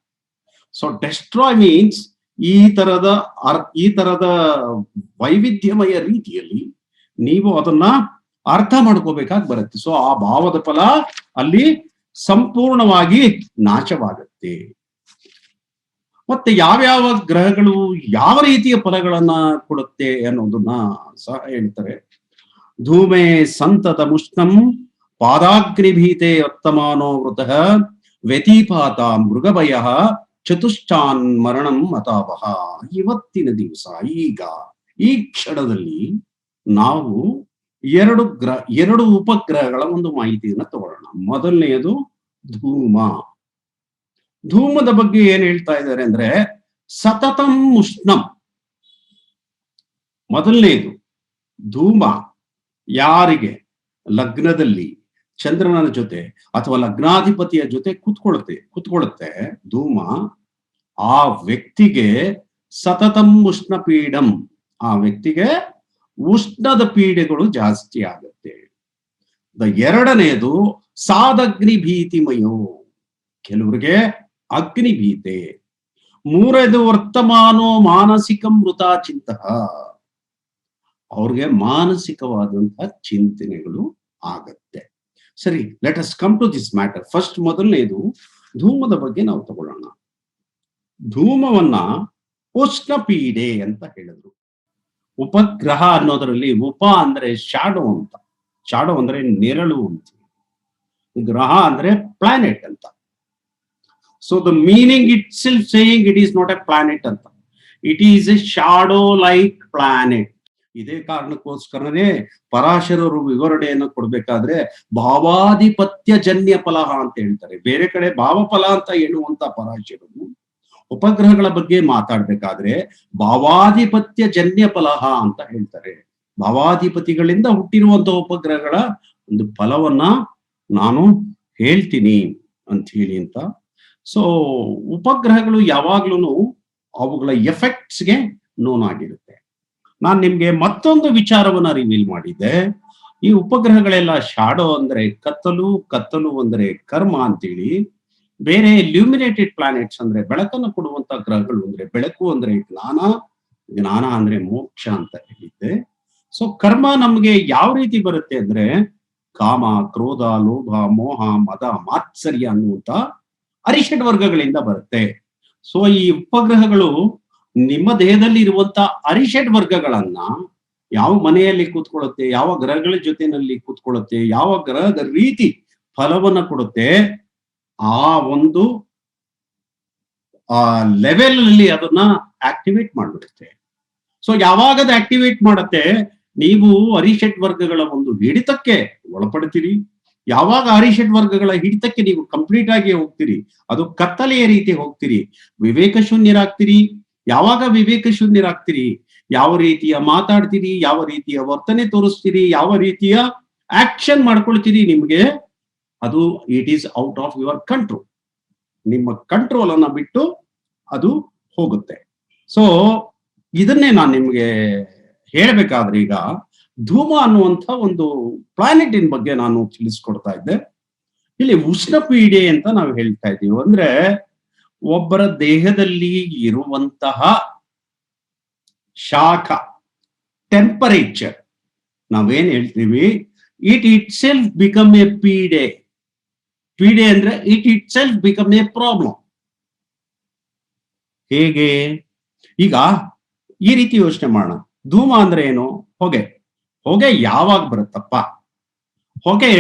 ಸೊ ಡೆಸ್ಟ್ರಾಯ್ ಮೀನ್ಸ್ ಈ ತರದ ವೈವಿಧ್ಯಮಯ ರೀತಿಯಲ್ಲಿ ನೀವು ಅದನ್ನ ಅರ್ಥ ಮಾಡ್ಕೋಬೇಕಾಗಿ ಬರುತ್ತೆ. ಸೊ ಆ ಭಾವದ ಫಲ ಅಲ್ಲಿ ಸಂಪೂರ್ಣವಾಗಿ ನಾಶವಾಗುತ್ತೆ. ಮತ್ತೆ ಯಾವ್ಯಾವ ಗ್ರಹಗಳು ಯಾವ ರೀತಿಯ ಫಲಗಳನ್ನ ಕೊಡುತ್ತೆ ಅನ್ನೋದನ್ನ ಸಹ ಹೇಳ್ತಾರೆ. ಧೂಮೆ ಸಂತತ ಮುಷ್ಣಂ ಪಾದಾಗ್ನಿಭೀತೆ ವರ್ತಮಾನೋ ವೃತಃ ವ್ಯತಿಪಾತ ಮೃಗಭಯ ಚತುಷ್ಟಾನ್ ಮರಣಂ ಅತಾಪಹ. ಇವತ್ತಿನ ದಿವಸ, ಈಗ ಈ ಕ್ಷಣದಲ್ಲಿ ನಾವು ಎರಡು ಉಪಗ್ರಹಗಳ ಒಂದು ಮಾಹಿತಿಯನ್ನ ತಗೊಳ್ಳೋಣ. ಮೊದಲನೆಯದು ಧೂಮ. ಧೂಮದ ಬಗ್ಗೆ ಏನ್ ಹೇಳ್ತಾ ಇದ್ದಾರೆ ಅಂದ್ರೆ ಸತತಂ ಉಷ್ಣಂ. ಮೊದಲನೆಯದು ಧೂಮ ಯಾರಿಗೆ ಲಗ್ನದಲ್ಲಿ ಚಂದ್ರನ ಜೊತೆ ಅಥವಾ ಲಗ್ನಾಧಿಪತಿಯ ಜೊತೆ ಕುತ್ಕೊಳ್ಳುತ್ತೆ ಧೂಮ, ಆ ವ್ಯಕ್ತಿಗೆ ಸತತಂ ಉಷ್ಣ ಪೀಡಂ, ಆ ವ್ಯಕ್ತಿಗೆ ಉಷ್ಣದ ಪೀಡೆಗಳು ಜಾಸ್ತಿ ಆಗುತ್ತೆ. ಎರಡನೆಯದು ಸಾದಗ್ನಿ ಭೀತಿಮಯೋ, ಕೆಲವರಿಗೆ ಅಗ್ನಿಭೀತೆ. ಮೂರನೇದು ವರ್ತಮಾನೋ ಮಾನಸಿಕಂ ವೃತಾ ಚಿಂತ, ಅವ್ರಿಗೆ ಮಾನಸಿಕವಾದಂತಹ ಚಿಂತನೆಗಳು ಆಗತ್ತೆ. ಸರಿ, let us come to this matter. First ಮೊದಲನೇದು ಧೂಮದ ಬಗ್ಗೆ ನಾವು ತಗೊಳ್ಳೋಣ. ಧೂಮವನ್ನ ಉಷ್ಣ ಪೀಡೆ ಅಂತ ಹೇಳಿದ್ರು. ಉಪಗ್ರಹ ಅನ್ನೋದರಲ್ಲಿ ಉಪ ಅಂದ್ರೆ ಶಾಡೋ ಅಂತ, ಶಾಡೋ ಅಂದ್ರೆ ನೆರಳು ಅಂತ, ಗ್ರಹ ಅಂದ್ರೆ ಪ್ಲಾನೆಟ್ ಅಂತ. So the meaning itself saying it is not a planet ಅಂತ, it is a shadow like planet. ಇದೇ ಕಾರಣಕ್ಕೋಸ್ಕರನೇ ಪರಾಶರರು ವಿವರಣೆಯನ್ನು ಕೊಡ್ಬೇಕಾದ್ರೆ ಭಾವಾಧಿಪತ್ಯ ಜನ್ಯ ಫಲ ಅಂತ ಹೇಳ್ತಾರೆ. ಬೇರೆ ಕಡೆ ಭಾವಫಲ ಅಂತ ಹೇಳುವಂತ ಪರಾಶರರು ಉಪಗ್ರಹಗಳ ಬಗ್ಗೆ ಮಾತಾಡ್ಬೇಕಾದ್ರೆ ಭಾವಾಧಿಪತ್ಯ ಜನ್ಯ ಫಲ ಅಂತ ಹೇಳ್ತಾರೆ. ಭಾವಾಧಿಪತಿಗಳಿಂದ ಹುಟ್ಟಿರುವಂತಹ ಉಪಗ್ರಹಗಳ ಒಂದು ಫಲವನ್ನ ನಾನು ಹೇಳ್ತೀನಿ ಅಂತ ಹೇಳಿ ಅಂತ. ಸೊ ಉಪಗ್ರಹಗಳು ಯಾವಾಗ್ಲೂ ಅವುಗಳ ಎಫೆಕ್ಟ್ಸ್ಗೆ ನೋನ್ ಆಗಿರುತ್ತೆ. ನಾನು ನಿಮ್ಗೆ ಮತ್ತೊಂದು ವಿಚಾರವನ್ನ ರಿವೀಲ್ ಮಾಡಿದ್ದೆ. ಈ ಉಪಗ್ರಹಗಳೆಲ್ಲ ಶಾಡೋ ಅಂದ್ರೆ ಕತ್ತಲು, ಕತ್ತಲು ಅಂದ್ರೆ ಕರ್ಮ ಅಂತೇಳಿ. ಬೇರೆ ಲ್ಯೂಮಿನೇಟೆಡ್ ಪ್ಲಾನೆಟ್ಸ್ ಅಂದ್ರೆ ಬೆಳಕನ್ನು ಕೊಡುವಂತ ಗ್ರಹಗಳು ಅಂದ್ರೆ ಬೆಳಕು ಅಂದ್ರೆ ಜ್ಞಾನ, ಜ್ಞಾನ ಅಂದ್ರೆ ಮೋಕ್ಷ ಅಂತ ಹೇಳಿದ್ದೆ. ಸೊ ಕರ್ಮ ನಮ್ಗೆ ಯಾವ ರೀತಿ ಬರುತ್ತೆ ಅಂದ್ರೆ ಕಾಮ, ಕ್ರೋಧ, ಲೋಭ, ಮೋಹ, ಮದ, ಮಾತ್ಸರ್ಯ ಅನ್ನುವಂತ ಅರಿಷಡ್ ವರ್ಗಗಳಿಂದ ಬರುತ್ತೆ. ಸೊ ಈ ಉಪಗ್ರಹಗಳು ನಿಮ್ಮ ದೇಹದಲ್ಲಿ ಇರುವಂತ ಅರಿಷಡ್ ವರ್ಗಗಳನ್ನ ಯಾವ ಮನೆಯಲ್ಲಿ ಕೂತ್ಕೊಳ್ಳುತ್ತೆ, ಯಾವ ಗ್ರಹಗಳ ಜೊತೆನಲ್ಲಿ ಕೂತ್ಕೊಳ್ಳುತ್ತೆ, ಯಾವ ಗ್ರಹದ ರೀತಿ ಫಲವನ್ನ ಕೊಡುತ್ತೆ, ಆ ಒಂದು ಲೆವೆಲ್ ಅಲ್ಲಿ ಅದನ್ನ ಆಕ್ಟಿವೇಟ್ ಮಾಡ್ಬಿಡುತ್ತೆ. ಸೊ ಯಾವಾಗ ಅದು ಆಕ್ಟಿವೇಟ್ ಮಾಡುತ್ತೆ, ನೀವು ಅರಿಷಡ್ ವರ್ಗಗಳ ಒಂದು ಹಿಡಿತಕ್ಕೆ ಒಳಪಡ್ತೀರಿ. ಯಾವಾಗ ಅರಿಷಡ್ ವರ್ಗಗಳ ಹಿಡಿತಕ್ಕೆ ನೀವು ಕಂಪ್ಲೀಟ್ ಆಗಿ ಹೋಗ್ತೀರಿ, ಅದು ಕತ್ತಲೆಯ ರೀತಿ ಹೋಗ್ತೀರಿ, ವಿವೇಕ ಶೂನ್ಯರಾಗ್ತೀರಿ. ಯಾವಾಗ ವಿವೇಕ ಶೂನ್ಯರಾಗ್ತೀರಿ, ಯಾವ ರೀತಿಯ ಮಾತಾಡ್ತೀರಿ, ಯಾವ ರೀತಿಯ ವರ್ತನೆ ತೋರಿಸ್ತೀರಿ, ಯಾವ ರೀತಿಯ ಆಕ್ಷನ್ ಮಾಡ್ಕೊಳ್ತೀರಿ, ನಿಮ್ಗೆ ಅದು it is out of your control. ನಿಮ್ಮ ಕಂಟ್ರೋಲ್ ಅನ್ನ ಬಿಟ್ಟು ಅದು ಹೋಗುತ್ತೆ. ಸೊ ಇದನ್ನೇ ನಾನು ನಿಮ್ಗೆ ಹೇಳ್ಬೇಕಾದ್ರೆ ಈಗ ಧೂಮ ಅನ್ನುವಂಥ ಒಂದು ಪ್ಲಾನೆಟಿನ ಬಗ್ಗೆ ನಾನು ತಿಳಿಸ್ಕೊಡ್ತಾ ಇದ್ದೆ. ಇಲ್ಲಿ ಉಷ್ಣಪೀಡೆ ಅಂತ ನಾವು ಹೇಳ್ತಾ ಇದ್ದೀವಿ. ಅಂದ್ರೆ ಒಬ್ಬರ ದೇಹದಲ್ಲಿ ಇರುವಂತಹ ಶಾಖ, ಟೆಂಪರೇಚರ್ ನಾವೇನ್ ಹೇಳ್ತೀವಿ, it it self become A ಪೀಡೆ. ಪೀಡೆ ಅಂದ್ರೆ it it self become A problem. ಹೇಗೆ? ಈಗ ಈ ರೀತಿ ಯೋಚನೆ ಮಾಡೋಣ. ಧೂಮ ಅಂದ್ರೆ ಏನು? ಹೊಗೆ. ಹೊಗೆ ಯಾವಾಗ ಬರುತ್ತಪ್ಪ? ಹೊಗೆ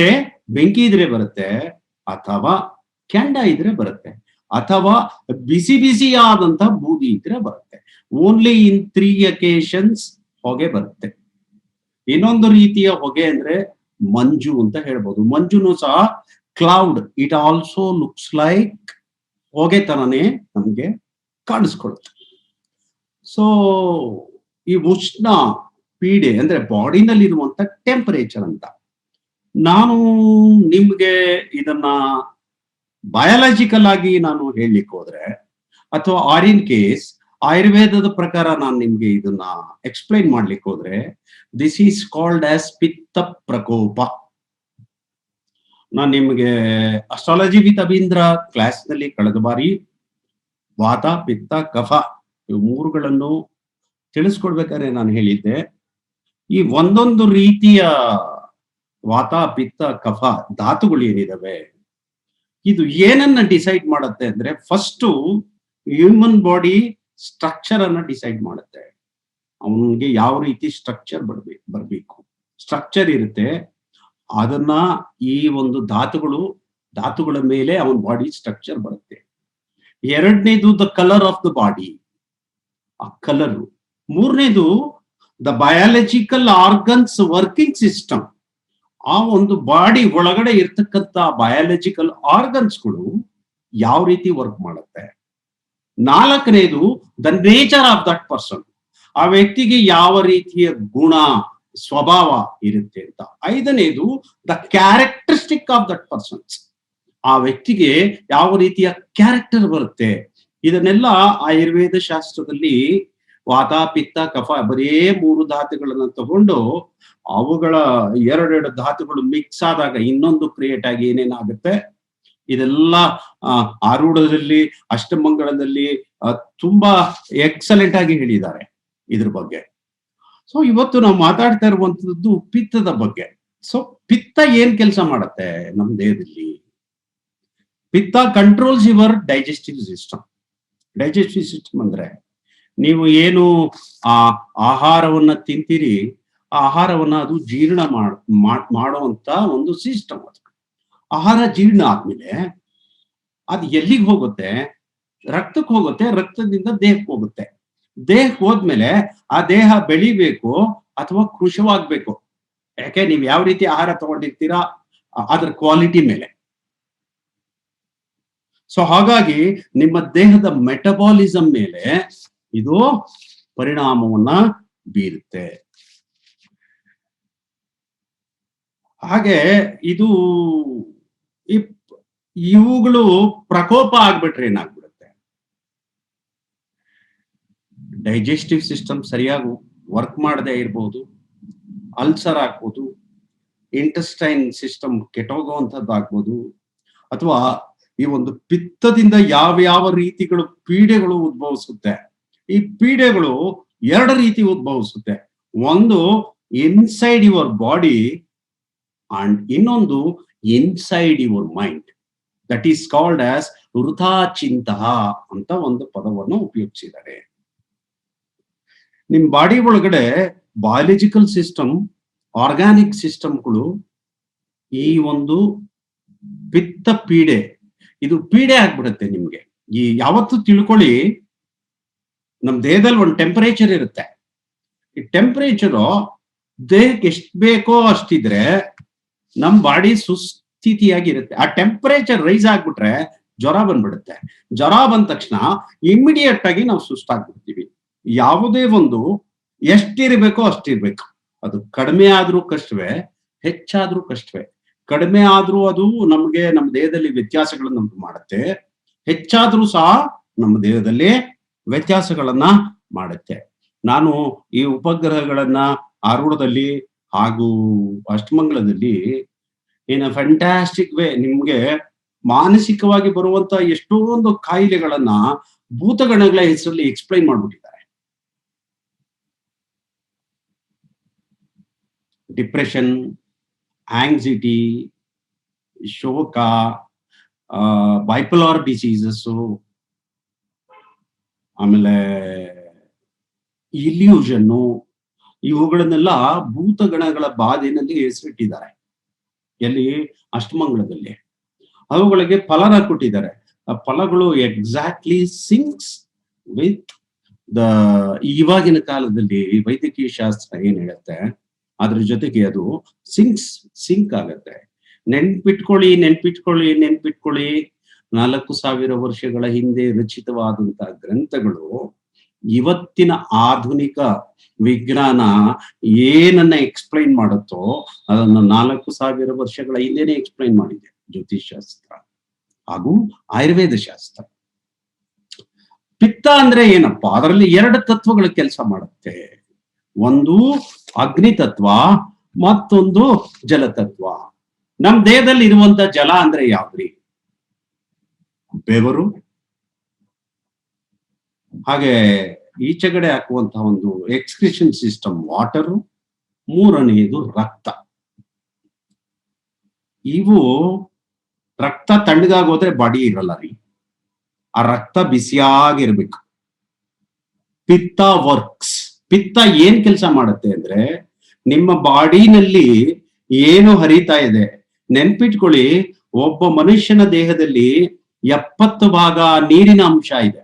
ಬೆಂಕಿ ಇದ್ರೆ ಬರುತ್ತೆ, ಅಥವಾ ಕೆಂಡ ಇದ್ರೆ ಬರುತ್ತೆ, ಅಥವಾ ಬಿಸಿ ಬಿಸಿಯಾದಂತ ಬೂದಿ ಇದ್ರೆ ಬರುತ್ತೆ. ಓನ್ಲಿ ಇನ್ 3 occasions ಹೊಗೆ ಬರುತ್ತೆ. ಇನ್ನೊಂದು ರೀತಿಯ ಹೊಗೆ ಅಂದ್ರೆ ಮಂಜು ಅಂತ ಹೇಳ್ಬೋದು. ಮಂಜುನು ಸಹ cloud, it also looks like ಹೊಗೆ ತರನೇ ನಮ್ಗೆ ಕಾಣಿಸ್ಕೊಳುತ್ತೆ. ಸೊ ಈ ಉಷ್ಣ ಪೀಡೆ ಅಂದ್ರೆ ಬಾಡಿನಲ್ಲಿರುವಂತ ಟೆಂಪರೇಚರ್ ಅಂತ. ನಾನು ನಿಮ್ಗೆ ಇದನ್ನ ಬಯಾಲಜಿಕಲ್ ಆಗಿ ನಾನು ಹೇಳಲಿಕ್ಕೆ ಹೋದ್ರೆ, ಅಥವಾ ಆರ್ ಕೇಸ್ ಆಯುರ್ವೇದದ ಪ್ರಕಾರ ನಾನು ನಿಮ್ಗೆ ಇದನ್ನ ಎಕ್ಸ್ಪ್ಲೈನ್ ಮಾಡ್ಲಿಕ್ಕೆ ಹೋದ್ರೆ, ದಿಸ್ ಈಸ್ ಕಾಲ್ಡ್ ಆಸ್ ಪಿತ್ತ ಪ್ರಕೋಪ. ನಾನು ನಿಮ್ಗೆ ಅಸ್ಟ್ರಾಲಜಿ ವಿತ್ ಅಬೀಂದ್ರ ಕ್ಲಾಸ್ ನಲ್ಲಿ ಕಳೆದ ಬಾರಿ ವಾತ, ಪಿತ್ತ, ಕಫ ಇವು ಮೂರುಗಳನ್ನು ತಿಳಿಸ್ಕೊಡ್ಬೇಕಾದ್ರೆ ನಾನು ಹೇಳಿದ್ದೆ, ಈ ಒಂದೊಂದು ರೀತಿಯ ವಾತ, ಪಿತ್ತ, ಕಫ ಧಾತುಗಳು ಏನಿದಾವೆ, ಇದು ಏನನ್ನ ಡಿಸೈಡ್ ಮಾಡುತ್ತೆ ಅಂದ್ರೆ ಫಸ್ಟ್ ಹ್ಯೂಮನ್ ಬಾಡಿ ಸ್ಟ್ರಕ್ಚರ್ ಅನ್ನ ಡಿಸೈಡ್ ಮಾಡುತ್ತೆ. ಅವನಿಗೆ ಯಾವ ರೀತಿ ಸ್ಟ್ರಕ್ಚರ್ ಬರಬೇಕು ಸ್ಟ್ರಕ್ಚರ್ ಇರುತ್ತೆ. ಅದನ್ನ ಈ ಒಂದು ಧಾತುಗಳ ಮೇಲೆ ಅವನ ಬಾಡಿ ಸ್ಟ್ರಕ್ಚರ್ ಬರುತ್ತೆ. ಎರಡನೇದು the colour of the body, ಆ ಕಲರ್. ಮೂರನೇದು the biological organs working system, ಆ ಒಂದು ಬಾಡಿ ಒಳಗಡೆ ಇರ್ತಕ್ಕಂಥ ಬಯಾಲಜಿಕಲ್ ಆರ್ಗನ್ಸ್ಗಳು ಯಾವ ರೀತಿ ವರ್ಕ್ ಮಾಡುತ್ತೆ. ನಾಲ್ಕನೇದು the nature of that person, ಆ ವ್ಯಕ್ತಿಗೆ ಯಾವ ರೀತಿಯ ಗುಣ ಸ್ವಭಾವ ಇರುತ್ತೆ ಅಂತ. ಐದನೇದು the characteristic of that persons, ಆ ವ್ಯಕ್ತಿಗೆ ಯಾವ ರೀತಿಯ ಕ್ಯಾರೆಕ್ಟರ್ ಬರುತ್ತೆ. ಇದನ್ನೆಲ್ಲ ಆಯುರ್ವೇದ ಶಾಸ್ತ್ರದಲ್ಲಿ ವಾತ ಪಿತ್ತ ಕಫ ಬರೇ 3 ಧಾತುಗಳನ್ನ ತಗೊಂಡು ಅವುಗಳ ಎರಡೆರಡು ಧಾತುಗಳು ಮಿಕ್ಸ್ ಆದಾಗ ಇನ್ನೊಂದು ಕ್ರಿಯೇಟ್ ಆಗಿ ಏನೇನಾಗುತ್ತೆ ಇದೆಲ್ಲ ಆರೂಢದಲ್ಲಿ ಅಷ್ಟಮಂಗಳದಲ್ಲಿ ತುಂಬಾ ಎಕ್ಸಲೆಂಟ್ ಆಗಿ ಹೇಳಿದ್ದಾರೆ ಇದ್ರ ಬಗ್ಗೆ. ಸೊ ಇವತ್ತು ನಾವು ಮಾತಾಡ್ತಾ ಇರುವಂತದ್ದು ಪಿತ್ತದ ಬಗ್ಗೆ. ಸೊ ಪಿತ್ತ ಏನ್ ಕೆಲಸ ಮಾಡುತ್ತೆ ನಮ್ಮ ದೇಹದಲ್ಲಿ? ಪಿತ್ತ controls your digestive system. Digestive system ಅಂದ್ರೆ ನೀವು ಏನು ಆಹಾರವನ್ನ ತಿಂತೀರಿ, ಆ ಆಹಾರವನ್ನ ಅದು ಜೀರ್ಣ ಮಾಡುವಂತ ಒಂದು ಸಿಸ್ಟಮ್. ಅದು ಆಹಾರ ಜೀರ್ಣ ಆದ್ಮೇಲೆ ಅದು ಎಲ್ಲಿಗೆ ಹೋಗುತ್ತೆ? ರಕ್ತಕ್ಕೆ ಹೋಗುತ್ತೆ, ರಕ್ತದಿಂದ ದೇಹಕ್ಕೆ ಹೋಗುತ್ತೆ. ದೇಹಕ್ಕೆ ಹೋದ್ಮೇಲೆ ಆ ದೇಹ ಬೆಳಿಬೇಕು ಅಥವಾ ಕೃಶವಾಗ್ಬೇಕು. ಯಾಕೆ? ನೀವು ಯಾವ ರೀತಿ ಆಹಾರ ತಗೊಂಡಿರ್ತೀರಾ ಅದ್ರ ಕ್ವಾಲಿಟಿ ಮೇಲೆ. ಸೊ ಹಾಗಾಗಿ ನಿಮ್ಮ ದೇಹದ ಮೆಟಬಾಲಿಸಮ್ ಮೇಲೆ ಇದು ಪರಿಣಾಮವನ್ನ ಬೀರುತ್ತೆ. ಹಾಗೆ ಇದು ಇವುಗಳು ಪ್ರಕೋಪ ಆಗ್ಬಿಟ್ರೆ ಏನಾಗ್ಬಿಡುತ್ತೆ? ಡೈಜೆಸ್ಟಿವ್ ಸಿಸ್ಟಮ್ ಸರಿಯಾಗಿ ವರ್ಕ್ ಮಾಡದೆ ಇರ್ಬೋದು, ಅಲ್ಸರ್ ಆಗ್ಬೋದು, ಇಂಟೆಸ್ಟೈನ್ ಸಿಸ್ಟಮ್ ಕೆಟ್ಟೋಗುವಂಥದ್ದು ಆಗ್ಬೋದು, ಅಥವಾ ಈ ಒಂದು ಪಿತ್ತದಿಂದ ಯಾವ ರೀತಿಗಳು ಪೀಡೆಗಳು ಉದ್ಭವಿಸುತ್ತೆ. ಈ ಪೀಡೆಗಳು 2 ರೀತಿ ಉದ್ಭವಿಸುತ್ತೆ. ಒಂದು ಇನ್ಸೈಡ್ ಯುವರ್ ಬಾಡಿ ಅಂಡ್ ಇನ್ನೊಂದು inside your mind. That is called as ವೃಥಾಚಿಂತ ಅಂತ ಒಂದು ಪದವನ್ನು ಉಪಯೋಗಿಸಿದ್ದಾರೆ. ನಿಮ್ ಬಾಡಿ ಒಳಗಡೆ ಬಯಾಲಜಿಕಲ್ ಸಿಸ್ಟಮ್, ಆರ್ಗ್ಯಾನಿಕ್ ಸಿಸ್ಟಮ್ಗಳು ಈ ಒಂದು ಪಿತ್ತ ಪೀಡೆ, ಇದು ಪೀಡೆ ಆಗ್ಬಿಡುತ್ತೆ ನಿಮ್ಗೆ. ಈ ಯಾವತ್ತು ತಿಳ್ಕೊಳ್ಳಿ, ನಮ್ ದೇಹದಲ್ಲಿ ಒಂದು ಟೆಂಪರೇಚರ್ ಇರುತ್ತೆ. ಈ ಟೆಂಪರೇಚರು ದೇಹಕ್ಕೆ ಎಷ್ಟು ಬೇಕೋ ಅಷ್ಟಿದ್ರೆ ನಮ್ ಬಾಡಿ ಸುಸ್ಥಿತಿಯಾಗಿರುತ್ತೆ. ಆ ಟೆಂಪರೇಚರ್ ರೈಸ್ ಆಗ್ಬಿಟ್ರೆ ಜ್ವರ ಬಂದ್ಬಿಡುತ್ತೆ. ಜ್ವರ ಬಂದ ತಕ್ಷಣ ಇಮಿಡಿಯೇಟ್ ಆಗಿ ನಾವು ಸುಸ್ತಾಗ್ಬಿಡ್ತೀವಿ. ಯಾವುದೇ ಒಂದು ಎಷ್ಟಿರ್ಬೇಕೋ ಅಷ್ಟಿರ್ಬೇಕು. ಅದು ಕಡಿಮೆ ಆದ್ರೂ ಕಷ್ಟವೇ, ಹೆಚ್ಚಾದ್ರೂ ಕಷ್ಟವೇ. ಕಡಿಮೆ ಆದ್ರೂ ಅದು ನಮ್ಗೆ ನಮ್ಮ ದೇಹದಲ್ಲಿ ವ್ಯತ್ಯಾಸಗಳನ್ನ ಉಂಟು ಮಾಡುತ್ತೆ, ಹೆಚ್ಚಾದ್ರೂ ಸಹ ನಮ್ಮ ದೇಹದಲ್ಲಿ ವ್ಯತ್ಯಾಸಗಳನ್ನ ಮಾಡುತ್ತೆ. ನಾನು ಈ ಉಪಗ್ರಹಗಳನ್ನ ಆರೂಢದಲ್ಲಿ ಹಾಗೂ ಅಷ್ಟಮಂಗಲದಲ್ಲಿ ಇನ್ ಅ ಫ್ಯಾಂಟಾಸ್ಟಿಕ್ ವೇ ನಿಮ್ಗೆ ಮಾನಸಿಕವಾಗಿ ಬರುವಂತ ಎಷ್ಟೊಂದು ಕಾಯಿಲೆಗಳನ್ನ ಭೂತಗಣಗಳ ಹೆಸರಲ್ಲಿ ಎಕ್ಸ್ಪ್ಲೈನ್ ಮಾಡ್ಬಿಟ್ಟಿದ್ದಾರೆ. ಡಿಪ್ರೆಷನ್, ಆಂಗ್ಸಿಟಿ, ಶೋಕ, ಬೈಪೋಲಾರ್ ಡಿಸೀಸಸ್, ಆಮೇಲೆ ಇಲ್ಯೂಷನ್ನು, ಇವುಗಳನ್ನೆಲ್ಲ ಭೂತಗಣಗಳ ಬಾಧೆನಲ್ಲಿ ಹೆಸರಿಟ್ಟಿದ್ದಾರೆ. ಎಲ್ಲಿ? ಅಷ್ಟಮಂಗಲದಲ್ಲಿ. ಅವುಗಳಿಗೆ ಫಲನ ಕೊಟ್ಟಿದ್ದಾರೆ. ಆ ಫಲಗಳು ಎಕ್ಸಾಕ್ಟ್ಲಿ ಸಿಂಕ್ಸ್ ವಿತ್ ದ ಇವಾಗಿನ ಕಾಲದಲ್ಲಿ ವೈದ್ಯಕೀಯ ಶಾಸ್ತ್ರ ಏನ್ ಹೇಳುತ್ತೆ ಅದ್ರ ಜೊತೆಗೆ ಅದು ಸಿಂಕ್ ಆಗತ್ತೆ. ನೆನ್ಪಿಟ್ಕೊಳ್ಳಿ 4,000 ವರ್ಷಗಳ ಹಿಂದೆ ರಚಿತವಾದಂತಹ ಗ್ರಂಥಗಳು ಇವತ್ತಿನ ಆಧುನಿಕ ವಿಜ್ಞಾನ ಏನನ್ನ ಎಕ್ಸ್ಪ್ಲೈನ್ ಮಾಡುತ್ತೋ ಅದನ್ನ 4,000 ವರ್ಷಗಳ ಹಿಂದೆನೆ ಎಕ್ಸ್ಪ್ಲೈನ್ ಮಾಡಿದೆ ಜ್ಯೋತಿಷ್ ಶಾಸ್ತ್ರ ಹಾಗೂ ಆಯುರ್ವೇದ ಶಾಸ್ತ್ರ. ಪಿತ್ತ ಅಂದ್ರೆ ಏನಪ್ಪಾ? ಅದರಲ್ಲಿ 2 ತತ್ವಗಳು ಕೆಲಸ ಮಾಡುತ್ತೆ. ಒಂದು ಅಗ್ನಿ ತತ್ವ, ಮತ್ತೊಂದು ಜಲತತ್ವ. ನಮ್ ದೇಹದಲ್ಲಿ ಇರುವಂತ ಜಲ ಅಂದ್ರೆ ಯಾವ್ದ್ರಿ? ಬೆವರು, ಹಾಗೆ ಈಚೆಗಡೆ ಹಾಕುವಂತಹ ಒಂದು ಎಕ್ಸ್ಕ್ರಿಷನ್ ಸಿಸ್ಟಮ್ ವಾಟರು, ಮೂರನೆಯದು ರಕ್ತ. ಇವು ರಕ್ತ ತಣ್ಣಗಾಗೋದ್ರೆ ಬಾಡಿ ಇರಲ್ಲ ರೀ. ಆ ರಕ್ತ ಬಿಸಿಯಾಗಿರ್ಬೇಕು. ಪಿತ್ತ ವರ್ಕ್ಸ್. ಪಿತ್ತ ಏನ್ ಕೆಲಸ ಮಾಡುತ್ತೆ ಅಂದ್ರೆ, ನಿಮ್ಮ ಬಾಡಿನಲ್ಲಿ ಏನು ಹರಿತಾ ಇದೆ, ನೆನ್ಪಿಟ್ಕೊಳ್ಳಿ, ಒಬ್ಬ ಮನುಷ್ಯನ ದೇಹದಲ್ಲಿ 70 ಭಾಗ ನೀರಿನ ಅಂಶ ಇದೆ.